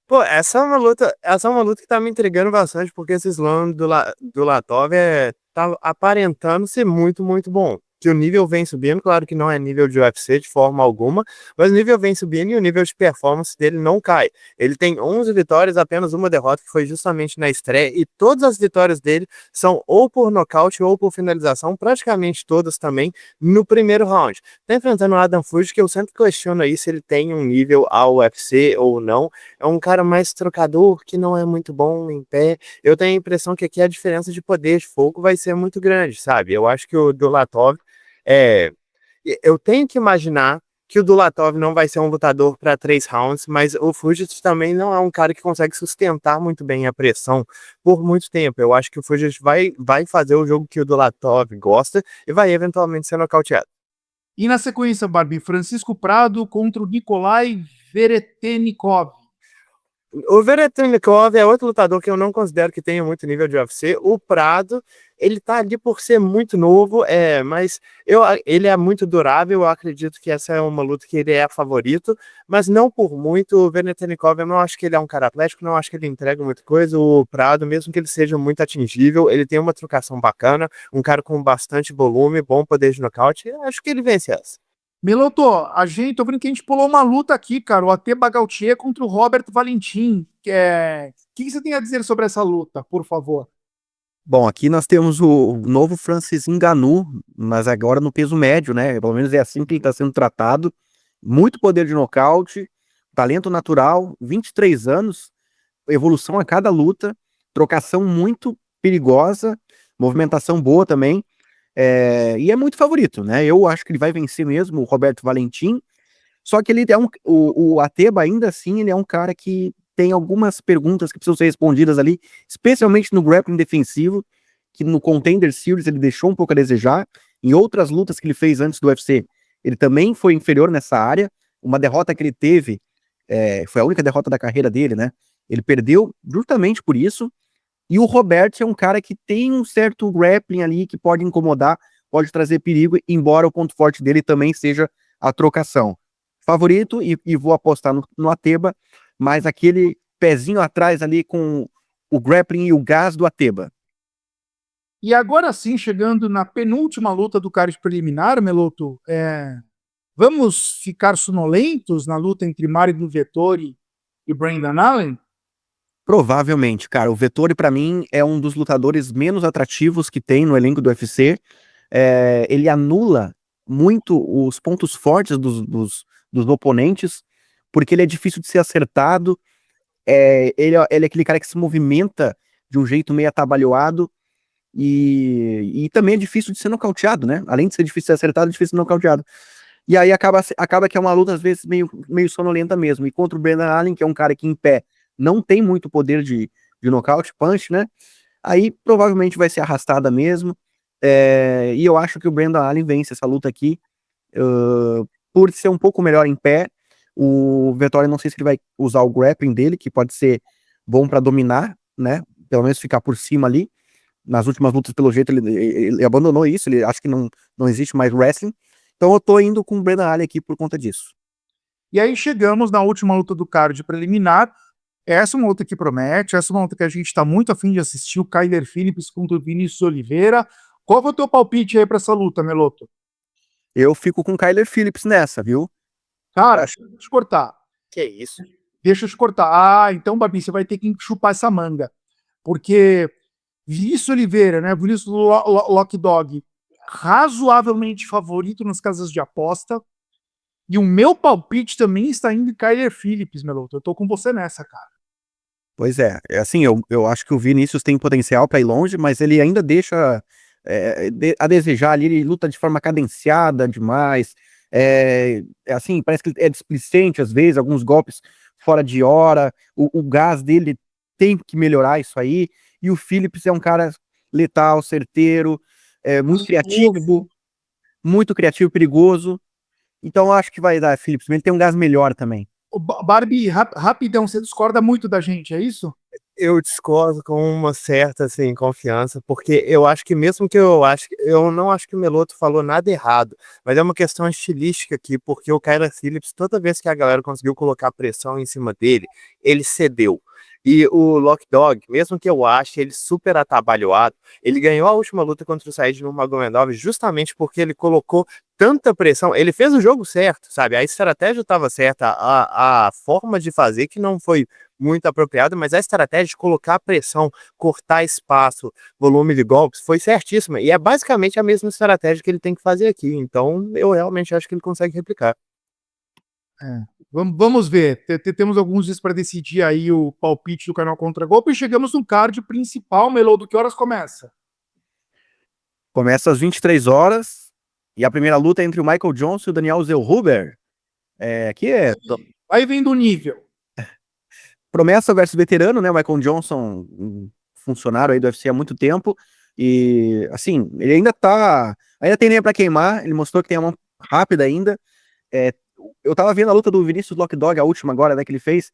Pô, essa é uma luta que tá me intrigando bastante, porque esse slam do Latov tá aparentando ser muito, muito bom. Que o nível vem subindo, claro que não é nível de UFC de forma alguma, mas o nível vem subindo e o nível de performance dele não cai. Ele tem 11 vitórias, apenas uma derrota, que foi justamente na estreia, e todas as vitórias dele são ou por nocaute ou por finalização, praticamente todas também no primeiro round. Tá enfrentando o Adam Fuji, que eu sempre questiono aí se ele tem um nível ao UFC ou não. É um cara mais trocador, que não é muito bom em pé. Eu tenho a impressão que aqui a diferença de poder de fogo vai ser muito grande, sabe? Eu acho que o Dulatov eu tenho que imaginar que o Dulatov não vai ser um lutador para 3 rounds, mas o Fugic também não é um cara que consegue sustentar muito bem a pressão por muito tempo. Eu acho que o Fugic vai fazer o jogo que o Dulatov gosta e vai eventualmente ser nocauteado. E na sequência, Barbie, Francisco Prado contra o Nikolai Veretennikov. O Veretennikov é outro lutador que eu não considero que tenha muito nível de UFC. O Prado, ele tá ali por ser muito novo, mas ele é muito durável. Eu acredito que essa é uma luta que ele é favorito, mas não por muito. O Veretennikov, eu não acho que ele é um cara atlético, não acho que ele entrega muita coisa. O Prado, mesmo que ele seja muito atingível, ele tem uma trocação bacana, um cara com bastante volume, bom poder de nocaute. Acho que ele vence essa. Meloto, tô vendo que a gente pulou uma luta aqui, cara. O AT Bagautier contra o Robert Valentim. O que você tem a dizer sobre essa luta, por favor? Bom, aqui nós temos o novo Francis Ngannou, mas agora no peso médio, né? Pelo menos é assim que ele está sendo tratado. Muito poder de nocaute, talento natural, 23 anos, evolução a cada luta, trocação muito perigosa, movimentação boa também, e é muito favorito, né? Eu acho que ele vai vencer mesmo o Roberto Valentim, só que ele é o Ateba ainda assim, ele é um cara que tem algumas perguntas que precisam ser respondidas ali, especialmente no grappling defensivo, que no Contender Series ele deixou um pouco a desejar. Em outras lutas que ele fez antes do UFC, ele também foi inferior nessa área. Uma derrota que ele teve, foi a única derrota da carreira dele, né? Ele perdeu justamente por isso. E o Robert é um cara que tem um certo grappling ali que pode incomodar, pode trazer perigo, embora o ponto forte dele também seja a trocação. Favorito, e vou apostar no Ateba, mas aquele pezinho atrás ali com o grappling e o gás do Ateba. E agora sim, chegando na penúltima luta do card preliminar, Meloto, vamos ficar sonolentos na luta entre Mário Vettori e Brendan Allen? Provavelmente, cara. O Vettori, pra mim, é um dos lutadores menos atrativos que tem no elenco do UFC. Ele anula muito os pontos fortes dos oponentes, porque ele é difícil de ser acertado. Ele é aquele cara que se movimenta de um jeito meio atabalhoado e também é difícil de ser nocauteado, né? Além de ser difícil de ser acertado, é difícil de ser nocauteado. E aí acaba que é uma luta, às vezes, meio sonolenta mesmo. E contra o Brendan Allen, que é um cara que em pé não tem muito poder de nocaute, punch, né? Aí provavelmente vai ser arrastada mesmo. E eu acho que o Brendan Allen vence essa luta aqui, por ser um pouco melhor em pé. O Vettori, não sei se ele vai usar o grappling dele, que pode ser bom para dominar, né? Pelo menos ficar por cima ali. Nas últimas lutas, pelo jeito, ele abandonou isso. Ele acha que não existe mais wrestling. Então eu tô indo com o Brendan Allen aqui por conta disso. E aí chegamos na última luta do card preliminar. Essa é uma luta que promete, essa é uma luta que a gente tá muito afim de assistir, o Kyler Phillips contra o Vinícius Oliveira. Qual foi o teu palpite aí pra essa luta, Meloto? Eu fico com o Kyler Phillips nessa, viu? Cara, deixa eu te cortar. Que isso? Deixa eu te cortar. Ah, então, Babi, você vai ter que chupar essa manga. Porque Vinícius Oliveira, né? Vinícius Lock Dog, razoavelmente favorito nas casas de aposta. E o meu palpite também está indo em Kyler Phillips, Meloto. Eu tô com você nessa, cara. Pois é assim, eu acho que o Vinícius tem potencial para ir longe, mas ele ainda deixa a desejar ali, ele luta de forma cadenciada demais, assim, parece que ele é displicente às vezes, alguns golpes fora de hora, o gás dele tem que melhorar isso aí, e o Phillips é um cara letal, certeiro, muito criativo, perigoso, então eu acho que vai dar Phillips, ele tem um gás melhor também. Barbie, rapidão, você discorda muito da gente, é isso? Eu discordo com uma certa, assim, confiança, porque eu acho que mesmo que eu não acho que o Meloto falou nada errado, mas é uma questão estilística aqui, porque o Kyler Phillips, toda vez que a galera conseguiu colocar pressão em cima dele, ele cedeu. E o Lock Dog, mesmo que eu ache ele super atabalhoado, ele ganhou a última luta contra o Said Nurmagomedov justamente porque ele colocou tanta pressão, ele fez o jogo certo, sabe? A estratégia estava certa, a forma de fazer que não foi muito apropriada, mas a estratégia de colocar pressão, cortar espaço, volume de golpes, foi certíssima. E é basicamente a mesma estratégia que ele tem que fazer aqui. Então, eu realmente acho que ele consegue replicar. Vamos ver. Temos alguns dias para decidir aí o palpite do canal Contra Golpe e chegamos no card principal, Melodo. Que horas começa? Começa às 23 horas, e a primeira luta é entre o Michael Johnson e o Daniel Zellhuber. Aqui Vai vendo o nível. promessa versus veterano, né? O Michael Johnson, um funcionário aí do UFC há muito tempo, e assim, ele ainda tem lenha pra queimar, ele mostrou que tem a mão rápida ainda. Eu tava vendo a luta do Vinícius Lock Dog, a última agora, né, que ele fez.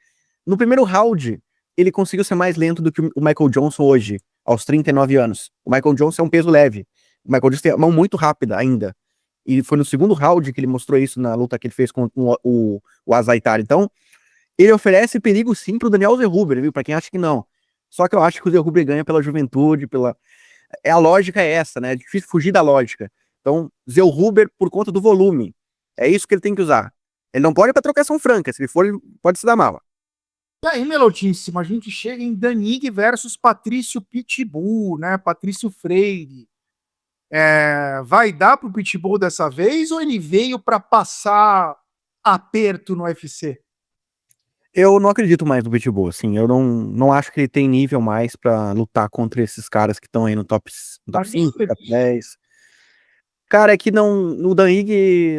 No primeiro round, ele conseguiu ser mais lento do que o Michael Johnson hoje, aos 39 anos. O Michael Johnson é um peso leve. O Michael Johnson tem a mão muito rápida ainda. E foi no segundo round que ele mostrou isso na luta que ele fez com o Azaitar. Então, ele oferece perigo sim pro Daniel Zellhuber, viu? Pra quem acha que não. Só que eu acho que o Zellhuber ganha pela juventude, a lógica é essa, né? É difícil fugir da lógica. Então, Zellhuber por conta do volume. É isso que ele tem que usar. Ele não pode ir pra trocação franca. Se ele for, ele pode se dar mal. E aí, Melotíssimo, a gente chega em Danig versus Patrício Pitbull, né? Patrício Freire. Vai dar pro Pitbull dessa vez ou ele veio para passar aperto no UFC? Eu não acredito mais no Pitbull, assim. Eu não acho que ele tem nível mais pra lutar contra esses caras que estão aí no top 5, top 10. Cara, é que não. No Danig,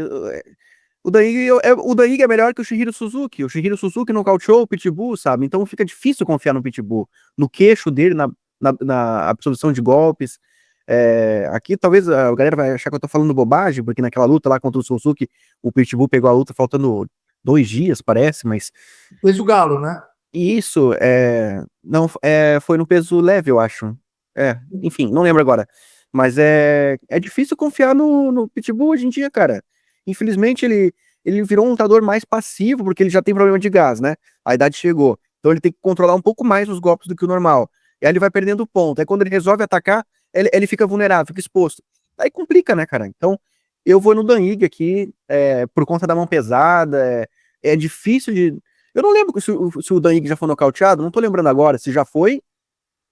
O Daig é melhor que o Shihiro Suzuki. O Shihiro Suzuki nocauteou o Pitbull, sabe? Então fica difícil confiar no Pitbull, no queixo dele, na absorção de golpes. Aqui talvez a galera vai achar que eu tô falando bobagem, porque naquela luta lá contra o Suzuki, o Pitbull pegou a luta faltando 2 dias, parece, mas Fez o Galo, né? isso não foi no peso leve, eu acho. Enfim, não lembro agora. Mas é difícil confiar no Pitbull hoje em dia, cara. Infelizmente, ele virou um lutador mais passivo, porque ele já tem problema de gás, né? A idade chegou. Então ele tem que controlar um pouco mais os golpes do que o normal. E aí ele vai perdendo ponto. Aí quando ele resolve atacar, ele fica vulnerável, fica exposto. Aí complica, né, cara? Então, eu vou no Dan Ige aqui, por conta da mão pesada. É difícil de. Eu não lembro se o Dan Ige já foi nocauteado, não tô lembrando agora. Se já foi,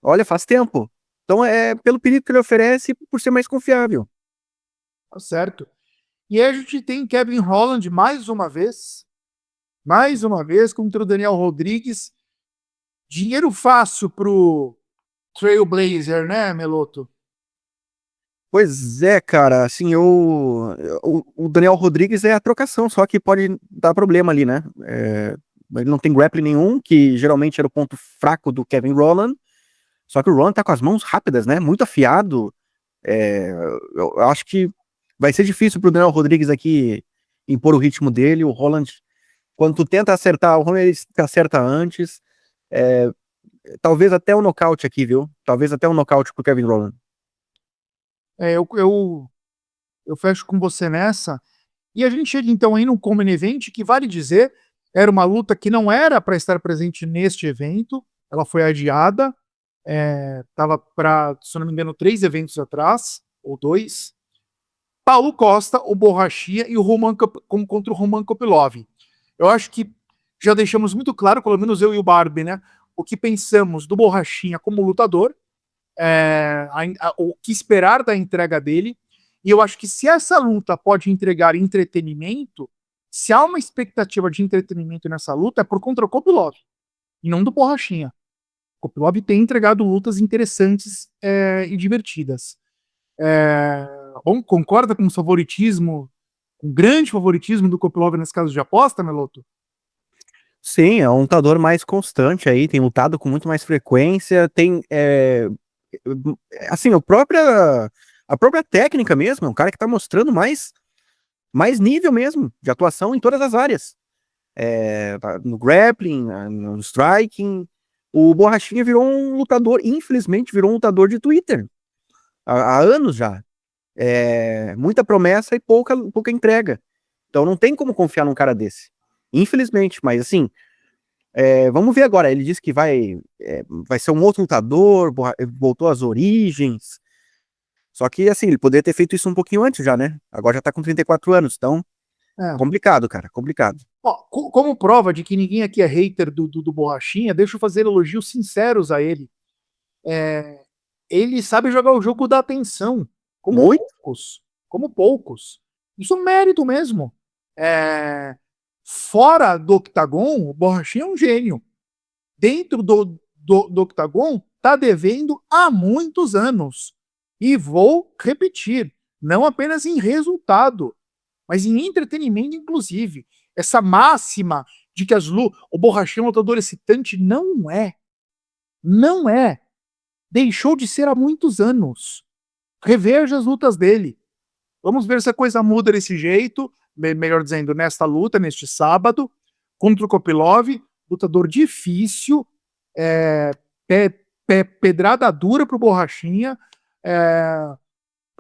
olha, faz tempo. Então é pelo perigo que ele oferece e por ser mais confiável. Tá certo. E aí a gente tem Kevin Holland mais uma vez contra o Daniel Rodrigues. Dinheiro fácil pro Trailblazer, né, Meloto? Pois é, cara, assim, o Daniel Rodrigues é a trocação, só que pode dar problema ali, né? Ele não tem grappling nenhum, que geralmente era o ponto fraco do Kevin Rowland, só que o Rowland tá com as mãos rápidas, né? Muito afiado. Eu acho que vai ser difícil pro Daniel Rodrigues aqui impor o ritmo dele. O Rowland, quando tu tenta acertar, o Rowland ele acerta antes. Talvez até um nocaute aqui, viu? Talvez até um nocaute pro Kevin Rowland. Eu fecho com você nessa. E a gente chega então aí no Common Event, que vale dizer, era uma luta que não era para estar presente neste evento, ela foi adiada, estava para, se eu não me engano, 3 eventos atrás, ou 2. Paulo Costa, o Borrachinha e o contra o Roman Kopilov. Eu acho que já deixamos muito claro, pelo menos eu e o Barbie, né, o que pensamos do Borrachinha como lutador, o que esperar da entrega dele. E eu acho que se essa luta pode entregar entretenimento, se há uma expectativa de entretenimento nessa luta, é por contra o Kopilov, e não do Borrachinha. O Kopilov tem entregado lutas interessantes e divertidas. Bom, concorda com o favoritismo, com o grande favoritismo do Kopilov nesse caso de aposta, Meloto? Sim, é um lutador mais constante aí, tem lutado com muito mais frequência, tem assim, a própria técnica mesmo, é um cara que tá mostrando mais nível mesmo de atuação em todas as áreas. No grappling, no striking. O Borrachinha virou um lutador, infelizmente, virou um lutador de Twitter. Há anos já. Muita promessa e pouca entrega. Então não tem como confiar num cara desse. Infelizmente, mas assim, vamos ver agora. Ele disse que vai ser um outro lutador, voltou às origens. Só que, assim, ele poderia ter feito isso um pouquinho antes já, né? Agora já tá com 34 anos, então complicado, cara, complicado. Ó, como prova de que ninguém aqui é hater do Borrachinha, deixa eu fazer elogios sinceros a ele. Ele sabe jogar o jogo da atenção, como Muito. poucos. Como poucos. Isso é um mérito mesmo. Fora do octagon, o Borrachinha é um gênio. Dentro do octagon, tá devendo há muitos anos. E vou repetir, não apenas em resultado, mas em entretenimento, inclusive. Essa máxima de que o Borrachinha é um lutador excitante não é. Não é. Deixou de ser há muitos anos. Reveja as lutas dele. Vamos ver se a coisa muda desse jeito, melhor dizendo, nesta luta, neste sábado, contra o Kopilov, lutador difícil, pedrada dura pro Borrachinha,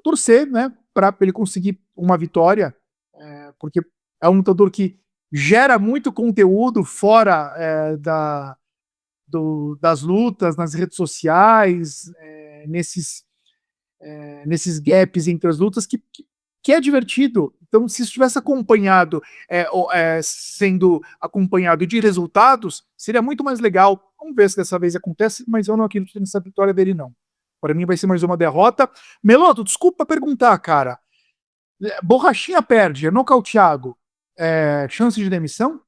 torcer, né, para ele conseguir uma vitória, porque é um lutador que gera muito conteúdo fora das lutas, nas redes sociais, nesses gaps entre as lutas, que é divertido. Então, se isso tivesse acompanhado, sendo acompanhado de resultados, seria muito mais legal. Vamos ver se dessa vez acontece, mas eu não acredito nessa vitória dele, não. Para mim vai ser mais uma derrota. Meloto, desculpa perguntar, cara. Borrachinha perde, é nocauteado. Chance de demissão?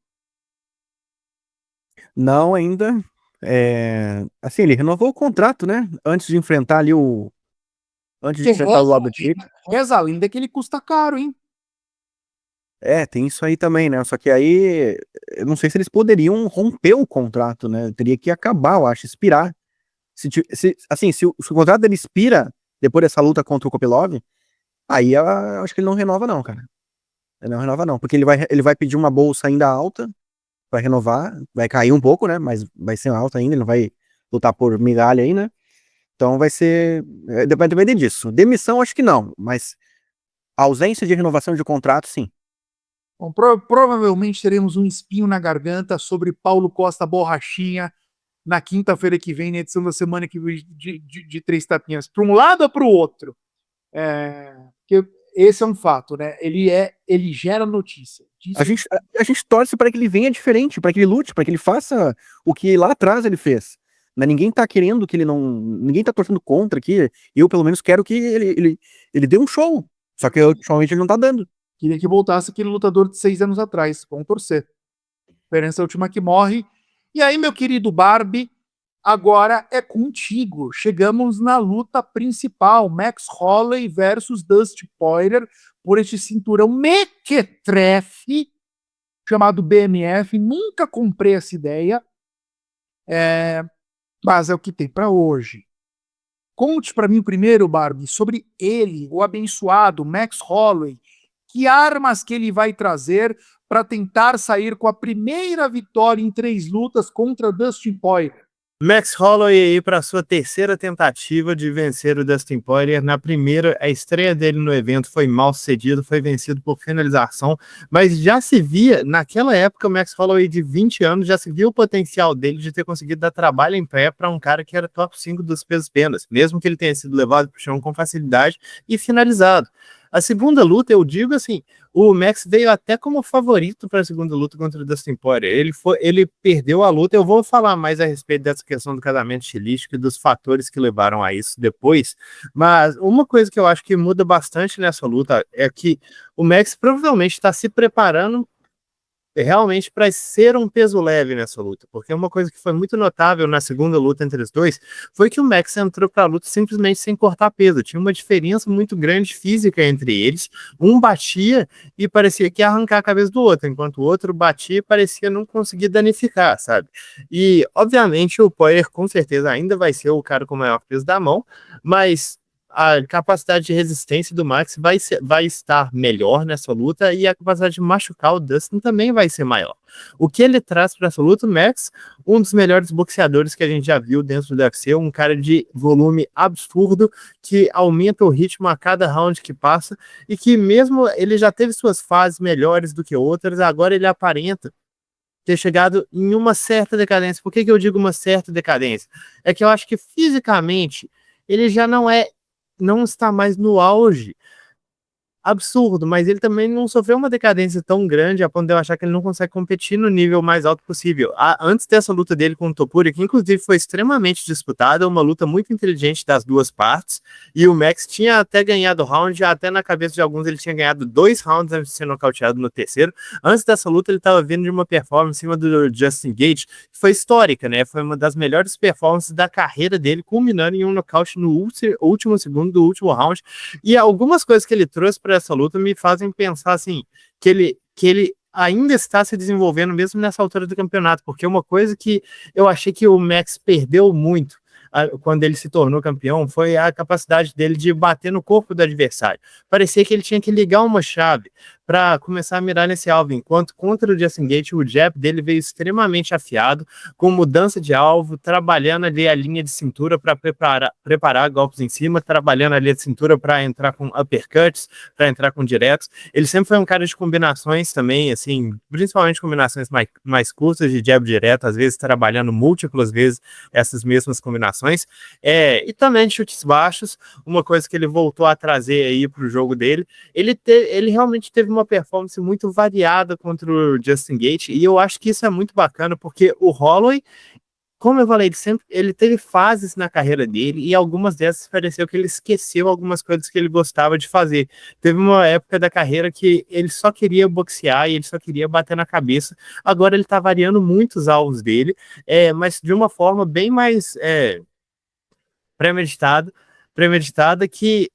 Não, ainda. Assim, ele renovou o contrato, né? Antes de enfrentar ali Antes de enfrentar o Robert Chico. Reza a lenda que ele custa caro, hein? Tem isso aí também, né? Só que aí, eu não sei se eles poderiam romper o contrato, né? Teria que acabar, eu acho, expirar. Assim, se o contrato dele expira depois dessa luta contra o Kopilov, aí eu acho que ele não renova não, cara. Ele não renova não, porque ele vai pedir uma bolsa ainda alta, vai renovar, vai cair um pouco, né? Mas vai ser alta ainda, ele não vai lutar por migalha aí, né? Então vai ser, vai depender disso. Demissão, acho que não, mas ausência de renovação de contrato, sim. Bom, provavelmente teremos um espinho na garganta sobre Paulo Costa Borrachinha na quinta-feira que vem, na edição da semana que vem de Três Tapinhas. Para um lado ou para o outro? Porque esse é um fato, né? Ele gera notícia. A gente torce para que ele venha diferente, para que ele lute, para que ele faça o que lá atrás ele fez. Né? Ninguém tá querendo que ele não. Ninguém tá torcendo contra aqui. Eu, pelo menos, quero que ele dê um show. Só que ultimamente ele não tá dando. Queria que voltasse aquele lutador de 6 anos atrás. Vamos torcer. Esperança é a última que morre. E aí, meu querido Barbie, agora é contigo. Chegamos na luta principal. Max Holloway versus Dustin Poirier por este cinturão mequetrefe chamado BMF. Nunca comprei essa ideia. Mas é o que tem para hoje. Conte para mim primeiro, Barbie, sobre ele, o abençoado Max Holloway. Que armas que ele vai trazer para tentar sair com a primeira vitória em 3 lutas contra Dustin Poirier? Max Holloway aí para sua terceira tentativa de vencer o Dustin Poirier. Na primeira, a estreia dele no evento foi mal sucedido, foi vencido por finalização, mas já se via, naquela época, o Max Holloway de 20 anos, já se via o potencial dele de ter conseguido dar trabalho em pé para um cara que era top 5 dos pesos penas, mesmo que ele tenha sido levado para o chão com facilidade e finalizado. A segunda luta, eu digo assim, o Max veio até como favorito para a segunda luta contra o Dustin Poirier. Ele perdeu a luta. Eu vou falar mais a respeito dessa questão do casamento estilístico e dos fatores que levaram a isso depois. Mas uma coisa que eu acho que muda bastante nessa luta é que o Max provavelmente está se preparando realmente para ser um peso leve nessa luta, porque uma coisa que foi muito notável na segunda luta entre os dois foi que o Max entrou para a luta simplesmente sem cortar peso, tinha uma diferença muito grande física entre eles, um batia e parecia que ia arrancar a cabeça do outro, enquanto o outro batia e parecia não conseguir danificar, sabe? E, obviamente, o Poirier com certeza ainda vai ser o cara com o maior peso da mão, mas a capacidade de resistência do Max vai estar melhor nessa luta e a capacidade de machucar o Dustin também vai ser maior. O que ele traz para essa luta, o Max, um dos melhores boxeadores que a gente já viu dentro do UFC, um cara de volume absurdo que aumenta o ritmo a cada round que passa e que mesmo ele já teve suas fases melhores do que outras, agora ele aparenta ter chegado em uma certa decadência. Por que eu digo uma certa decadência? É que eu acho que fisicamente ele já não está mais no auge. Absurdo, mas ele também não sofreu uma decadência tão grande a ponto de eu achar que ele não consegue competir no nível mais alto possível. Antes dessa luta dele com o Topuria, que inclusive foi extremamente disputada, uma luta muito inteligente das duas partes, e o Max tinha até ganhado o round, até na cabeça de alguns ele tinha ganhado 2 rounds antes de ser nocauteado no terceiro. Antes dessa luta ele estava vindo de uma performance em cima do Justin Gaethje, que foi histórica, né? Foi uma das melhores performances da carreira dele, culminando em um nocaute no último segundo do último round, e algumas coisas que ele trouxe para essa luta me fazem pensar assim, que ele ainda está se desenvolvendo mesmo nessa altura do campeonato, porque uma coisa que eu achei que o Max perdeu muito quando ele se tornou campeão foi a capacidade dele de bater no corpo do adversário. Parecia que ele tinha que ligar uma chave para começar a mirar nesse alvo, enquanto contra o Justin Gaethje o jab dele veio extremamente afiado, com mudança de alvo, trabalhando ali a linha de cintura para preparar golpes em cima, trabalhando a linha de cintura para entrar com uppercuts, para entrar com diretos. Ele sempre foi um cara de combinações também, assim, principalmente combinações mais curtas de jab direto, às vezes trabalhando múltiplas vezes essas mesmas combinações, e também de chutes baixos, uma coisa que ele voltou a trazer aí para o jogo dele. Ele realmente teve uma performance muito variada contra o Justin Gaethje, e eu acho que isso é muito bacana, porque o Holloway, como eu falei, ele teve fases na carreira dele, e algumas dessas pareceu que ele esqueceu algumas coisas que ele gostava de fazer. Teve uma época da carreira que ele só queria boxear e ele só queria bater na cabeça. Agora ele tá variando muito os alvos dele, mas de uma forma bem mais premeditada. premeditada que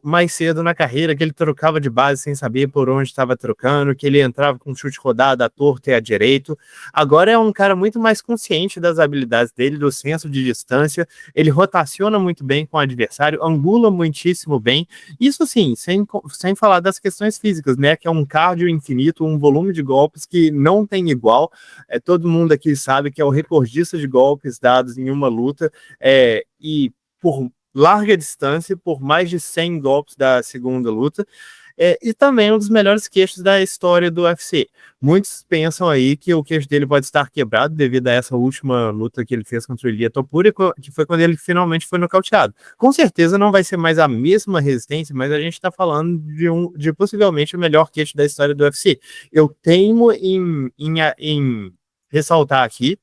mais cedo na carreira, que ele trocava de base sem saber por onde estava trocando, que ele entrava com um chute rodado à torta e à direito. Agora é um cara muito mais consciente das habilidades dele, do senso de distância, ele rotaciona muito bem com o adversário, angula muitíssimo bem, isso sim, sem falar das questões físicas, né, que é um cardio infinito, um volume de golpes que não tem igual, todo mundo aqui sabe que é o recordista de golpes dados em uma luta, e por larga distância, por mais de 100 golpes da segunda luta, e também um dos melhores queixos da história do UFC. Muitos pensam aí que o queixo dele pode estar quebrado devido a essa última luta que ele fez contra o Ilia Topuria, que foi quando ele finalmente foi nocauteado. Com certeza não vai ser mais a mesma resistência, mas a gente está falando de possivelmente o melhor queixo da história do UFC. Eu teimo em ressaltar aqui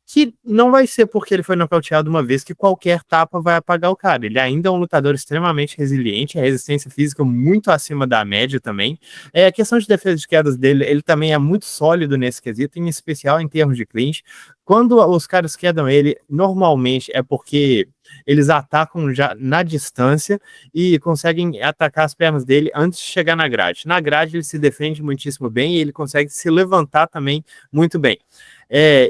que não vai ser porque ele foi nocauteado uma vez que qualquer tapa vai apagar o cara. Ele ainda é um lutador extremamente resiliente, a resistência física muito acima da média também. A questão de defesa de quedas dele, ele também é muito sólido nesse quesito, em especial em termos de clinch. Quando os caras quedam ele, normalmente é porque eles atacam já na distância e conseguem atacar as pernas dele antes de chegar na grade. Na grade ele se defende muitíssimo bem e ele consegue se levantar também muito bem.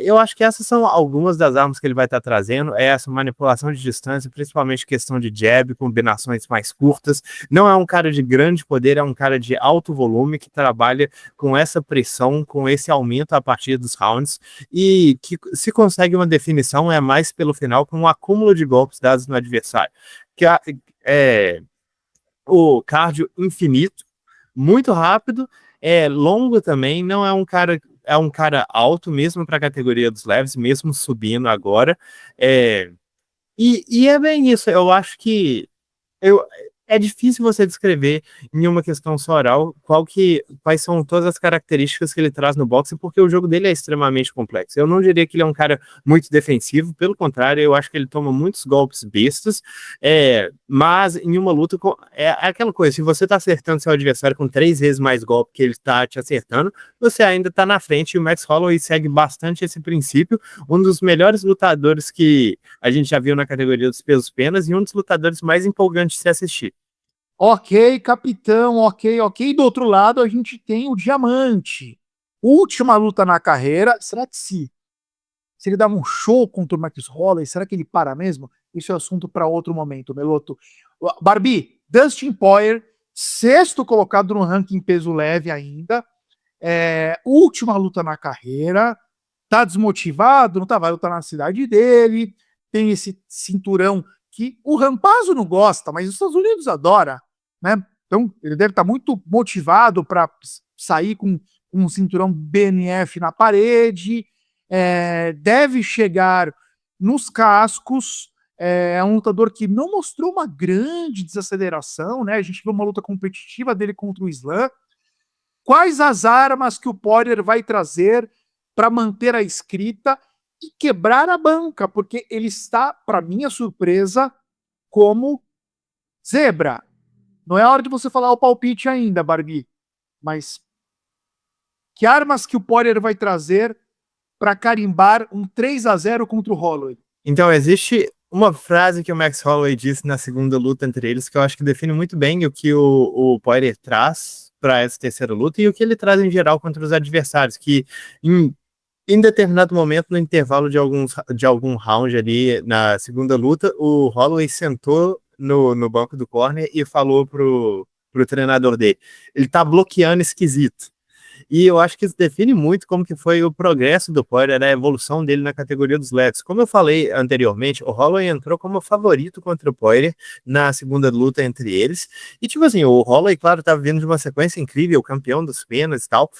Eu acho que essas são algumas das armas que ele vai estar trazendo, essa manipulação de distância, principalmente questão de jab, combinações mais curtas. Não é um cara de grande poder, é um cara de alto volume que trabalha com essa pressão, com esse aumento a partir dos rounds, e que se consegue uma definição é mais pelo final, com um acúmulo de golpes dados no adversário. Que o cardio infinito, muito rápido, longo também, não é um cara... É um cara alto, mesmo para a categoria dos leves, mesmo subindo agora. E é bem isso. Eu acho que é difícil você descrever em uma questão só oral quais são todas as características que ele traz no boxe, porque o jogo dele é extremamente complexo. Eu não diria que ele é um cara muito defensivo, pelo contrário, eu acho que ele toma muitos golpes bestas, mas em uma luta, é aquela coisa, se você tá acertando seu adversário com 3 vezes mais golpe que ele tá te acertando, você ainda tá na frente, e o Max Holloway segue bastante esse princípio, um dos melhores lutadores que a gente já viu na categoria dos pesos penas, e um dos lutadores mais empolgantes de se assistir. Ok, capitão, ok. Do outro lado, a gente tem o Diamante. Última luta na carreira. Será que se ele dá um show contra o Max Holloway, será que ele para mesmo? Isso é assunto para outro momento, Meloto. Barbie, Dustin Poirier, 6º colocado no ranking peso leve ainda. Última luta na carreira. Tá desmotivado, não tá? Vai lutar na cidade dele. Tem esse cinturão que o Rampazzo não gosta, mas os Estados Unidos adora, né? Então, ele deve estar muito motivado para sair com um cinturão BNF na parede, deve chegar nos cascos, é um lutador que não mostrou uma grande desaceleração, né? A gente viu uma luta competitiva dele contra o Islam. Quais as armas que o Poirier vai trazer para manter a escrita e quebrar a banca, porque ele está, para minha surpresa, como zebra. Não é hora de você falar o palpite ainda, Barbie, mas que armas que o Poirier vai trazer para carimbar um 3-0 contra o Holloway? Então, existe uma frase que o Max Holloway disse na segunda luta entre eles, que eu acho que define muito bem o que o Poirier traz para essa terceira luta e o que ele traz em geral contra os adversários, que em determinado momento, no intervalo de algum round ali na segunda luta, o Holloway sentou no banco do corner e falou pro treinador dele: ele tá bloqueando esquisito. E eu acho que isso define muito como que foi o progresso do Poirier, a evolução dele na categoria dos leves. Como eu falei anteriormente, o Holloway entrou como favorito contra o Poirier na segunda luta entre eles. E tipo assim, o Holloway, claro, estava vindo de uma sequência incrível, campeão dos penas e tal,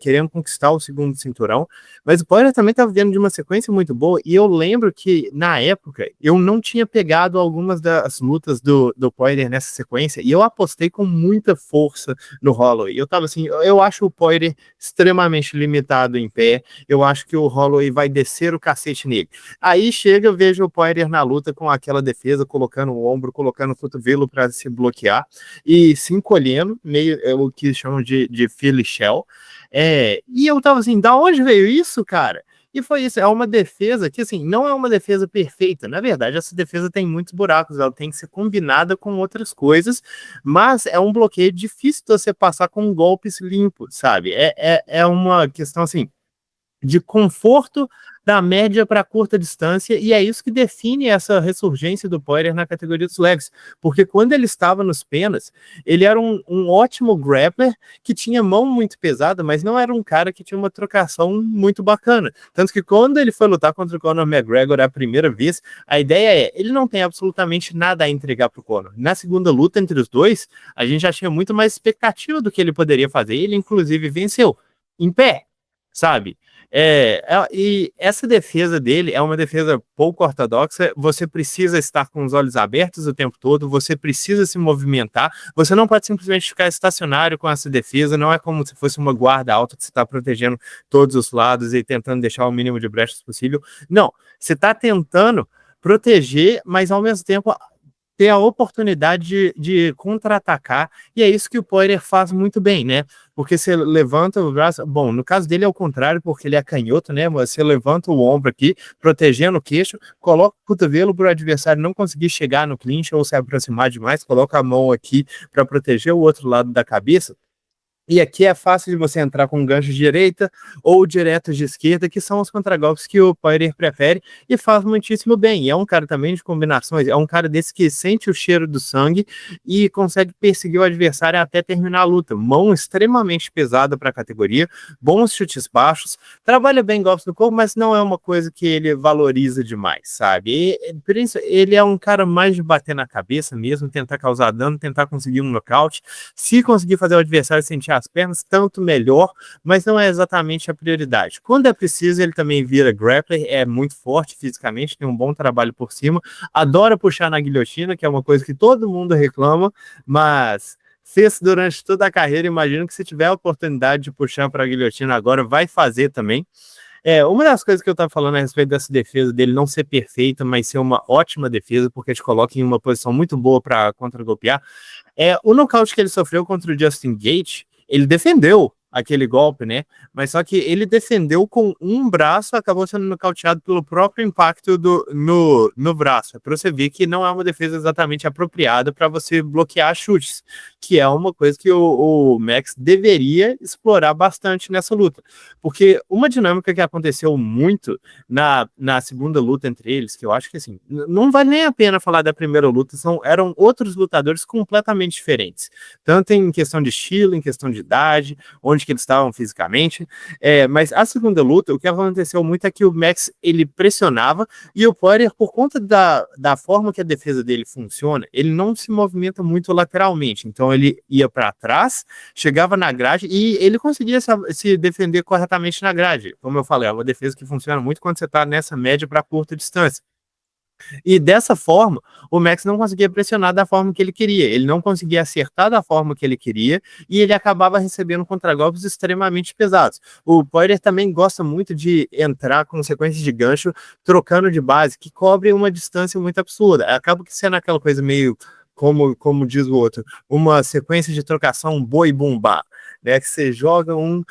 querendo conquistar o segundo cinturão. Mas o Poirier também estava vindo de uma sequência muito boa. E eu lembro que, na época, eu não tinha pegado algumas das lutas do Poirier nessa sequência. E eu apostei com muita força no Holloway. Eu tava assim, eu acho o Poirier extremamente limitado em pé, eu acho que o Holloway vai descer o cacete nele. Aí chega, eu vejo o Poirier na luta com aquela defesa, colocando o ombro, colocando o cotovelo para se bloquear e se encolhendo, meio o que chamam de Philly Shell. E eu tava assim, da onde veio isso, cara? E foi isso, é uma defesa que, assim, não é uma defesa perfeita. Na verdade, essa defesa tem muitos buracos, ela tem que ser combinada com outras coisas, mas é um bloqueio difícil de você passar com golpes limpos, sabe? É uma questão, assim, de conforto da média para curta distância, e é isso que define essa ressurgência do Poirier na categoria dos legs, porque quando ele estava nos penas, ele era um ótimo grappler, que tinha mão muito pesada, mas não era um cara que tinha uma trocação muito bacana, tanto que quando ele foi lutar contra o Conor McGregor a primeira vez, a ideia é, ele não tem absolutamente nada a entregar pro Conor. Na segunda luta entre os dois, a gente já tinha muito mais expectativa do que ele poderia fazer, ele inclusive venceu, em pé, sabe? E essa defesa dele é uma defesa pouco ortodoxa. Você precisa estar com os olhos abertos o tempo todo, você precisa se movimentar, você não pode simplesmente ficar estacionário com essa defesa, não é como se fosse uma guarda alta que você está protegendo todos os lados e tentando deixar o mínimo de brechas possível. Não, você está tentando proteger, mas ao mesmo tempo ter a oportunidade de contra-atacar, e é isso que o Poirier faz muito bem, né? Porque você levanta o braço, bom, no caso dele é o contrário, porque ele é canhoto, né? Você levanta o ombro aqui, protegendo o queixo, coloca o cotovelo para o adversário não conseguir chegar no clinch ou se aproximar demais, coloca a mão aqui para proteger o outro lado da cabeça. E aqui é fácil de você entrar com um gancho de direita ou direto de esquerda, que são os contragolpes que o Poirier prefere e faz muitíssimo bem. E é um cara também de combinações, é um cara desse que sente o cheiro do sangue e consegue perseguir o adversário até terminar a luta. Mão extremamente pesada para a categoria, bons chutes baixos, trabalha bem golpes no corpo, mas não é uma coisa que ele valoriza demais, sabe? Ele é um cara mais de bater na cabeça mesmo, tentar causar dano, tentar conseguir um nocaute. Se conseguir fazer o adversário sentir as pernas, tanto melhor, mas não é exatamente a prioridade. Quando é preciso, ele também vira grappler, é muito forte fisicamente, tem um bom trabalho por cima, adora puxar na guilhotina, que é uma coisa que todo mundo reclama, mas fez durante toda a carreira. Imagino que se tiver a oportunidade de puxar para a guilhotina agora, vai fazer também. Uma das coisas que eu estava falando a respeito dessa defesa dele não ser perfeita, mas ser uma ótima defesa, porque te coloca em uma posição muito boa para contra-golpear, o nocaute que ele sofreu contra o Justin Gaethje, ele defendeu aquele golpe, né? Mas só que ele defendeu com um braço, acabou sendo nocauteado pelo próprio impacto no braço. É para você ver que não é uma defesa exatamente apropriada para você bloquear chutes, que é uma coisa que o Max deveria explorar bastante nessa luta. Porque uma dinâmica que aconteceu muito na segunda luta entre eles, que eu acho que assim, não vale nem a pena falar da primeira luta, eram outros lutadores completamente diferentes. Tanto em questão de estilo, em questão de idade, onde que eles estavam fisicamente, mas a segunda luta, o que aconteceu muito é que o Max, ele pressionava, e o Poirier, por conta da forma que a defesa dele funciona, ele não se movimenta muito lateralmente, então ele ia para trás, chegava na grade, e ele conseguia se defender corretamente na grade. Como eu falei, é uma defesa que funciona muito quando você está nessa média para curta distância. E dessa forma, o Max não conseguia pressionar da forma que ele queria, ele não conseguia acertar da forma que ele queria, e ele acabava recebendo contragolpes extremamente pesados. O Poirier também gosta muito de entrar com sequências de gancho, trocando de base, que cobre uma distância muito absurda. Acaba que sendo aquela coisa meio, como diz o outro, uma sequência de trocação boi-bumbá, né, que você joga o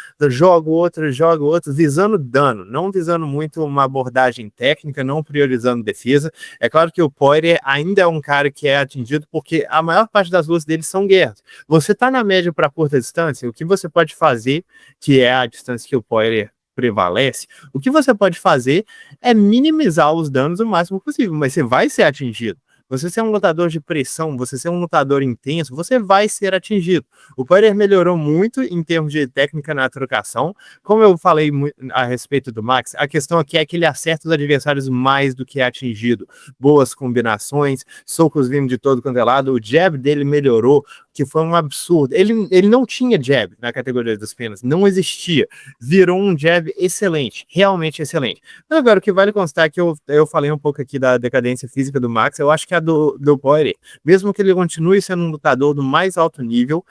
outro, visando dano, não visando muito uma abordagem técnica, não priorizando defesa. É claro que o Poirier ainda é um cara que é atingido, porque a maior parte das lutas dele são guerras. Você tá na média para curta distância, o que você pode fazer, que é a distância que o Poirier prevalece, o que você pode fazer é minimizar os danos o máximo possível, mas você vai ser atingido. Você ser um lutador de pressão, você ser um lutador intenso, você vai ser atingido. O Poirier melhorou muito em termos de técnica na trocação. Como eu falei a respeito do Max, a questão aqui é que ele acerta os adversários mais do que é atingido. Boas combinações, socos vindo de todo quanto é lado. O jab dele melhorou, que foi um absurdo. Ele não tinha jab na categoria das penas, não existia. Virou um jab excelente, realmente excelente. Mas agora, o que vale constar é que eu falei um pouco aqui da decadência física do Max, eu acho que a do Poirier, mesmo que ele continue sendo um lutador do mais alto nível,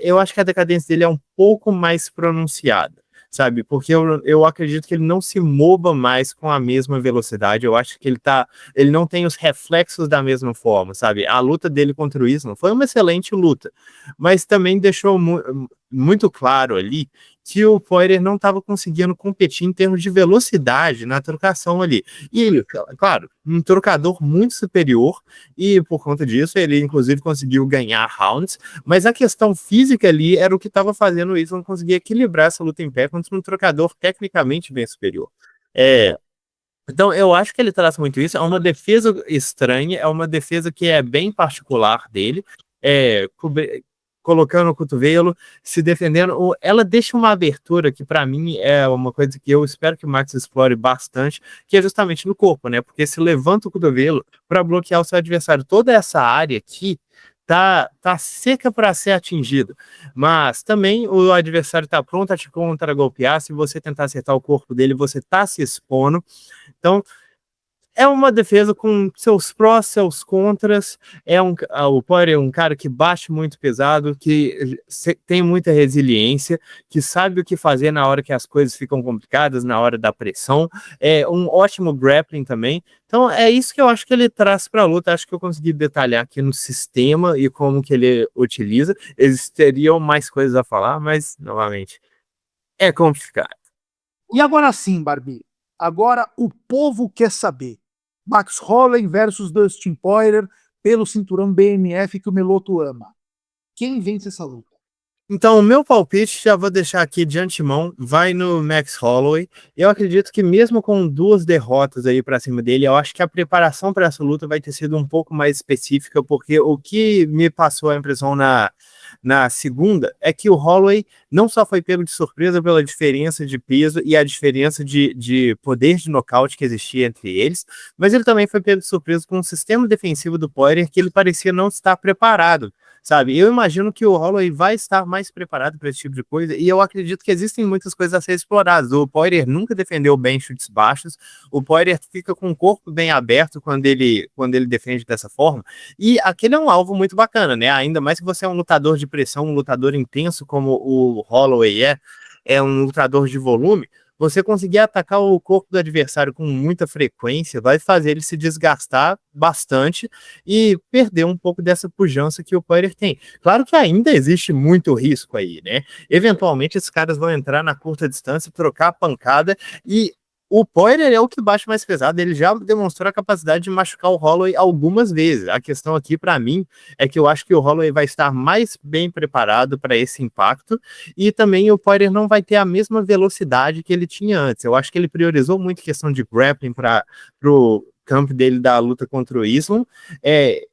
eu acho que a decadência dele é um pouco mais pronunciada, sabe? Porque eu acredito que ele não se mova mais com a mesma velocidade. Eu acho que ele não tem os reflexos da mesma forma, sabe? A luta dele contra o Islam foi uma excelente luta, mas também deixou muito claro ali que o Poirier não estava conseguindo competir em termos de velocidade na trocação ali. E ele, claro, um trocador muito superior, e por conta disso ele inclusive conseguiu ganhar rounds, mas a questão física ali era o que estava fazendo isso, não conseguia equilibrar essa luta em pé contra um trocador tecnicamente bem superior. Então, eu acho que ele traz muito isso. É uma defesa estranha, é uma defesa que é bem particular dele, colocando o cotovelo, se defendendo. Ela deixa uma abertura que, para mim, é uma coisa que eu espero que o Max explore bastante, que é justamente no corpo, né? Porque se levanta o cotovelo para bloquear o seu adversário. Toda essa área aqui tá seca para ser atingido, mas também o adversário tá pronto a te contra-golpear. Se você tentar acertar o corpo dele, você tá se expondo. Então, é uma defesa com seus prós, seus contras. O Poirier é um cara que bate muito pesado, que tem muita resiliência, que sabe o que fazer na hora que as coisas ficam complicadas, na hora da pressão. É um ótimo grappling também. Então é isso que eu acho que ele traz para a luta. Acho que eu consegui detalhar aqui no sistema e como que ele utiliza. Existiriam mais coisas a falar, mas, novamente, é complicado. E agora sim, Barbie. Agora o povo quer saber. Max Holloway versus Dustin Poirier pelo cinturão BMF que o Meloto ama. Quem vence essa luta? Então, o meu palpite, já vou deixar aqui de antemão, vai no Max Holloway. Eu acredito que mesmo com 2 derrotas aí para cima dele, eu acho que a preparação para essa luta vai ter sido um pouco mais específica, porque o que me passou a impressão na segunda é que o Holloway não só foi pego de surpresa pela diferença de peso e a diferença de poder de nocaute que existia entre eles, mas ele também foi pego de surpresa com um sistema defensivo do Poirier que ele parecia não estar preparado, sabe? Eu imagino que o Holloway vai estar mais preparado para esse tipo de coisa, e eu acredito que existem muitas coisas a ser exploradas. O Poirier nunca defendeu bem chutes baixos, o Poirier fica com o corpo bem aberto quando ele defende dessa forma, e aquele é um alvo muito bacana, né? Ainda mais que você é um lutador de pressão, um lutador intenso como o Holloway é um lutador de volume. Você conseguir atacar o corpo do adversário com muita frequência vai fazer ele se desgastar bastante e perder um pouco dessa pujança que o Poirier tem. Claro que ainda existe muito risco aí, né? Eventualmente esses caras vão entrar na curta distância, trocar a pancada, e o Poirier é o que bate mais pesado. Ele já demonstrou a capacidade de machucar o Holloway algumas vezes. A questão aqui, para mim, é que eu acho que o Holloway vai estar mais bem preparado para esse impacto, e também o Poirier não vai ter a mesma velocidade que ele tinha antes. Eu acho que ele priorizou muito a questão de grappling para o campo dele da luta contra o Islam.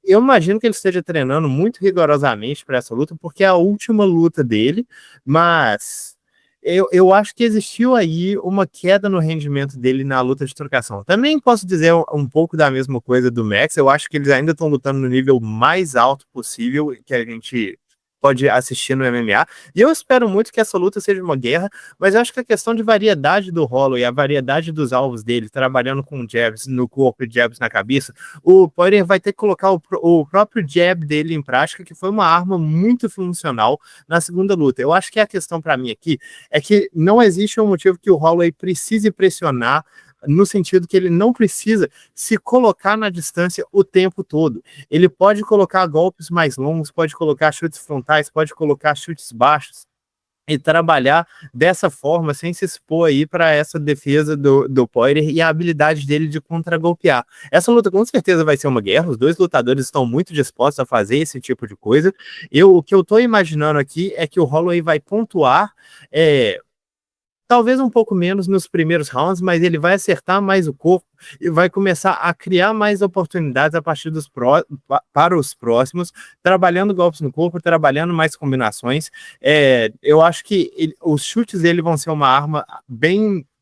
Eu imagino que ele esteja treinando muito rigorosamente para essa luta, porque é a última luta dele, mas eu acho que existiu aí uma queda no rendimento dele na luta de trocação. Também posso dizer um pouco da mesma coisa do Max. Eu acho que eles ainda estão lutando no nível mais alto possível que a gente pode assistir no MMA, e eu espero muito que essa luta seja uma guerra, mas eu acho que a questão de variedade do Holloway, a variedade dos alvos dele, trabalhando com jabs no corpo e jabs na cabeça, o Poirier vai ter que colocar o próprio jab dele em prática, que foi uma arma muito funcional na segunda luta. Eu acho que a questão para mim aqui é que não existe um motivo que o Holloway precise pressionar, no sentido que ele não precisa se colocar na distância o tempo todo. Ele pode colocar golpes mais longos, pode colocar chutes frontais, pode colocar chutes baixos e trabalhar dessa forma, sem se expor aí para essa defesa do Poirier e a habilidade dele de contragolpear. Essa luta com certeza vai ser uma guerra, os dois lutadores estão muito dispostos a fazer esse tipo de coisa. O que eu estou imaginando aqui é que o Holloway vai pontuar, talvez um pouco menos nos primeiros rounds, mas ele vai acertar mais o corpo e vai começar a criar mais oportunidades a partir para os próximos, trabalhando golpes no corpo, trabalhando mais combinações. Eu acho que os chutes dele vão ser uma arma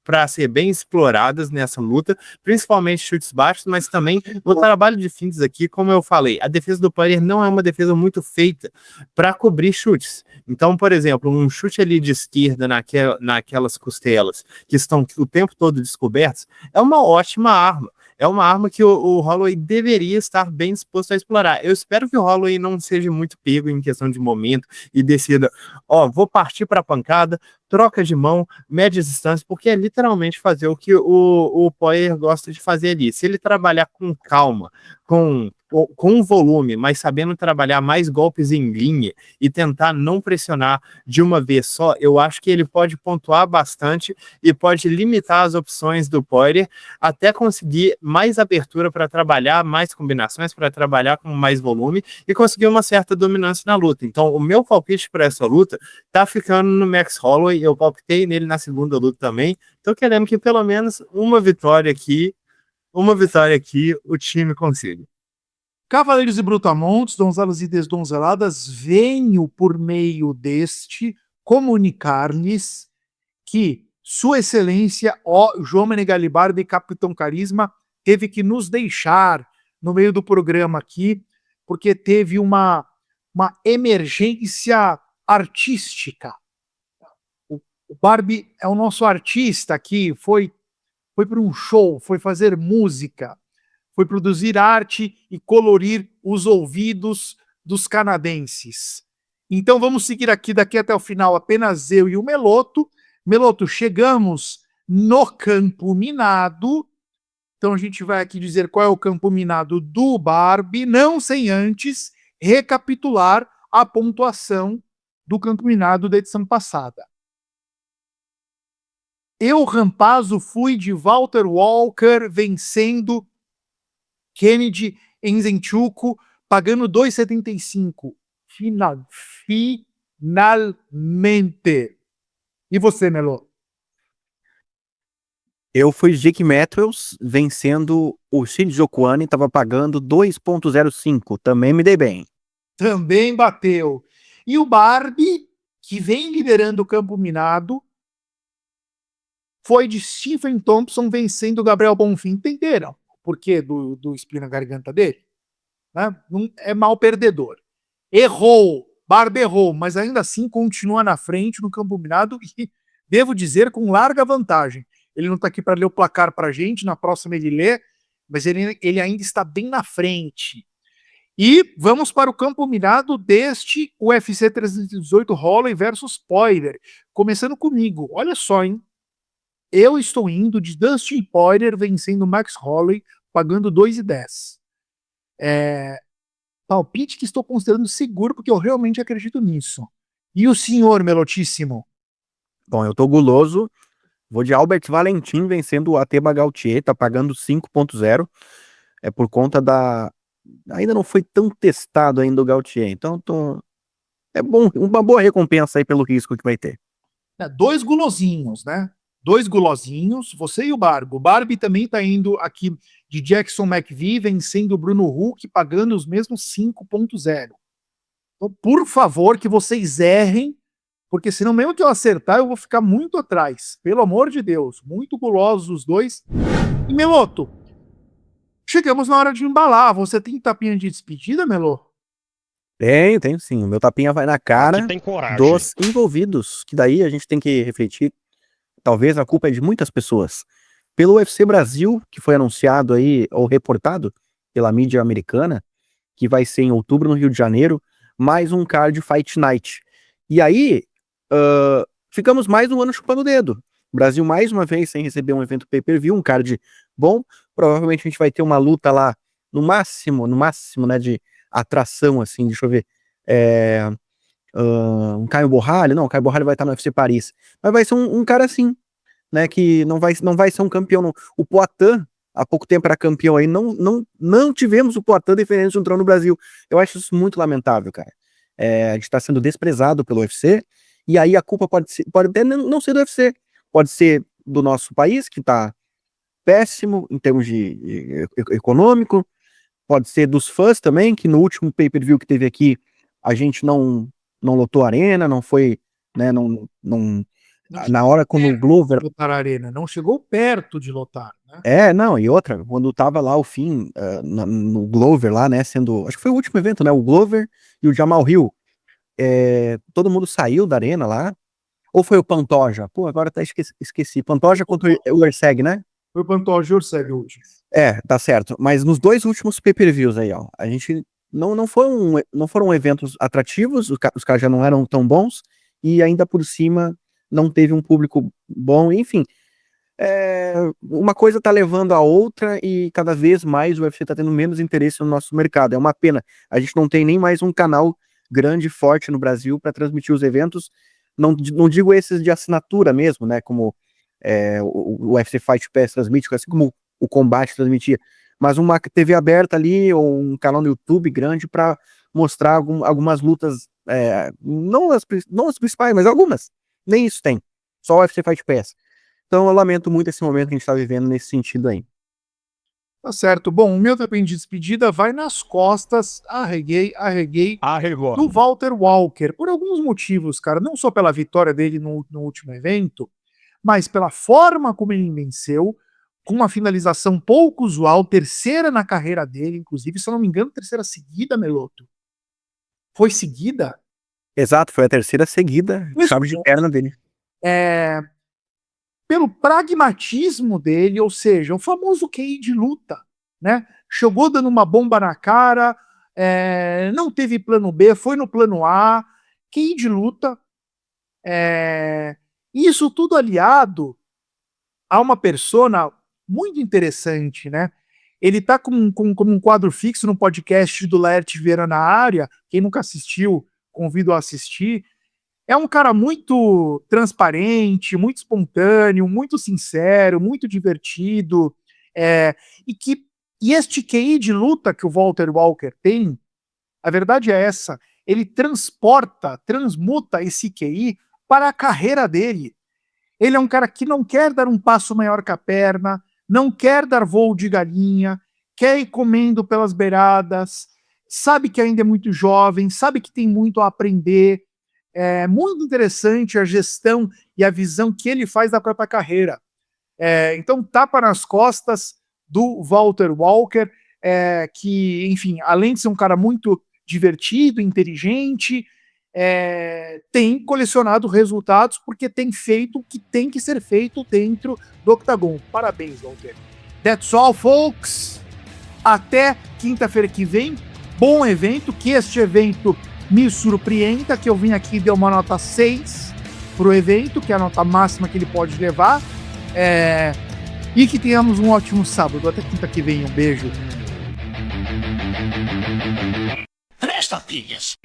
para ser bem exploradas nessa luta, principalmente chutes baixos, mas também o trabalho de fintas aqui, como eu falei, a defesa do Poirier não é uma defesa muito feita para cobrir chutes. Então, por exemplo, um chute ali de esquerda naquelas costelas que estão o tempo todo descobertas, é uma ótima arma. É uma arma que o Holloway deveria estar bem disposto a explorar. Eu espero que o Holloway não seja muito pego em questão de momento e decida, vou partir para a pancada, troca de mão, médias distâncias, porque é literalmente fazer o que o Poirier gosta de fazer ali. Se ele trabalhar com calma, com volume, mas sabendo trabalhar mais golpes em linha e tentar não pressionar de uma vez só, eu acho que ele pode pontuar bastante e pode limitar as opções do Poirier até conseguir mais abertura para trabalhar, mais combinações para trabalhar com mais volume e conseguir uma certa dominância na luta. Então, o meu palpite para essa luta tá ficando no Max Holloway. Eu palpitei nele na segunda luta também. Tô querendo que pelo menos uma vitória aqui o time consiga. Cavaleiros e Brutamontes, donzelas e desdonzeladas, venho por meio deste comunicar-lhes que Sua Excelência, ó João Menegali Barba e Capitão Carisma, teve que nos deixar no meio do programa aqui, porque teve uma emergência artística. O Barbie é o nosso artista aqui, foi para um show, foi fazer música, foi produzir arte e colorir os ouvidos dos canadenses. Então vamos seguir aqui daqui até o final, apenas eu e o Meloto. Meloto, chegamos no campo minado. Então a gente vai aqui dizer qual é o campo minado do Barbie, não sem antes recapitular a pontuação do campo minado da edição passada. Eu, Rampazzo, fui de Walter Walker vencendo Kennedy Nzechukwu, pagando 2,75. Finalmente. E você, Melo? Eu fui Jake Matthews vencendo o Shinji Okuane, estava pagando 2,05. Também me dei bem. Também bateu. E o Barbie, que vem liderando o campo minado, foi de Stephen Thompson vencendo o Gabriel Bonfim. Entenderam o porquê do espinho na garganta dele? Né? Não, é mal perdedor. Errou, Barbie errou, mas ainda assim continua na frente no campo minado e, devo dizer, com larga vantagem. Ele não está aqui para ler o placar para a gente, na próxima ele lê, mas ele ainda está bem na frente. E vamos para o campo minado deste UFC 318 Holloway versus Poirier. Começando comigo, olha só, hein? Eu estou indo de Dustin Poirier vencendo Max Holloway, pagando 2,10. Palpite que estou considerando seguro, porque eu realmente acredito nisso. E o senhor, Melotíssimo? Bom, eu tô guloso. Vou de Albert Valentim vencendo o Ateba Gautier, tá pagando 5,0. É por conta da... Ainda não foi tão testado ainda o Gautier, então é bom, uma boa recompensa aí pelo risco que vai ter. Dois gulosinhos, né? Dois gulosinhos, você e o Barbie. O Barbie também tá indo aqui de Jackson McVie vencendo o Bruno Huck, pagando os mesmos 5,0. Então, por favor, que vocês errem, porque senão mesmo que eu acertar, eu vou ficar muito atrás. Pelo amor de Deus, muito gulosos os dois. E Meloto, chegamos na hora de embalar. Você tem tapinha de despedida, Melo? Tenho sim. O meu tapinha vai na cara dos envolvidos, que daí a gente tem que refletir. Talvez a culpa é de muitas pessoas. Pelo UFC Brasil, que foi anunciado aí, ou reportado pela mídia americana, que vai ser em outubro no Rio de Janeiro, mais um card Fight Night. E aí, ficamos mais um ano chupando o dedo. O Brasil mais uma vez sem receber um evento pay-per-view, um card bom. Provavelmente a gente vai ter uma luta lá, no máximo, né, de atração, assim, deixa eu ver. Um Caio Borralho, não, o Caio Borralho vai estar no UFC Paris. Mas vai ser um cara assim, né, que não vai ser um campeão. Não. O Poatan, há pouco tempo era campeão aí, não tivemos o Poatan defendendo um trono no Brasil. Eu acho isso muito lamentável, cara. A gente está sendo desprezado pelo UFC, e aí a culpa pode até não ser do UFC, pode ser do nosso país, que está péssimo em termos de econômico, pode ser dos fãs também, que no último pay-per-view que teve aqui, a gente não lotou a arena, não foi, né, na hora quando o Glover... Lotar a arena, não chegou perto de lotar, né? Não, e outra, quando tava lá o fim, no Glover lá, né, sendo, acho que foi o último evento, né, o Glover e o Jamal Hill, todo mundo saiu da arena lá, ou foi o Pantoja? Pô, agora até esqueci, Pantoja contra o Erceg, né? Foi o Pantoja e o Erceg o último. Tá certo, mas nos dois últimos pay-per-views aí, ó, a gente não foram eventos atrativos, os caras já não eram tão bons, e ainda por cima não teve um público bom, enfim. Uma coisa tá levando a outra e cada vez mais o UFC tá tendo menos interesse no nosso mercado. É uma pena. A gente não tem nem mais um canal grande, forte no Brasil para transmitir os eventos. Não digo esses de assinatura mesmo, né? Como o UFC Fight Pass transmite, assim como o Combate transmitia. Mas uma TV aberta ali, ou um canal no YouTube grande para mostrar algumas lutas, não as principais, mas algumas. Nem isso tem. Só o UFC Fight Pass. Então eu lamento muito esse momento que a gente tá vivendo nesse sentido aí. Tá certo. Bom, o meu também de despedida vai nas costas, arreguei, Arregou. do Walter Walker, por alguns motivos, cara. Não só pela vitória dele no último evento, mas pela forma como ele venceu, com uma finalização pouco usual, terceira na carreira dele, inclusive, se eu não me engano, terceira seguida, Meloto. Foi seguida? Exato, foi a terceira seguida, Isso. chave de perna dele. Pelo pragmatismo dele, ou seja, o famoso QI de luta, né? Chegou dando uma bomba na cara, não teve plano B, foi no plano A, QI de luta. Isso tudo aliado a uma persona muito interessante, né? Ele tá como um quadro fixo no podcast do Laerte Vieira na área. Quem nunca assistiu, convido a assistir. É um cara muito transparente, muito espontâneo, muito sincero, muito divertido. E este QI de luta que o Walter Walker tem, a verdade é essa, ele transmuta esse QI para a carreira dele. Ele é um cara que não quer dar um passo maior que a perna, não quer dar voo de galinha, quer ir comendo pelas beiradas, sabe que ainda é muito jovem, sabe que tem muito a aprender. É muito interessante a gestão e a visão que ele faz da própria carreira. Então, tapa nas costas do Walter Walker, que, enfim, além de ser um cara muito divertido, inteligente, tem colecionado resultados porque tem feito o que tem que ser feito dentro do octagon. Parabéns, Walter. That's all, folks. Até quinta-feira que vem. Bom evento, que este evento me surpreenda, que eu vim aqui e dei uma nota 6 pro evento, que é a nota máxima que ele pode levar. E que tenhamos um ótimo sábado. Até quinta que vem. Um beijo. Presta, filhas.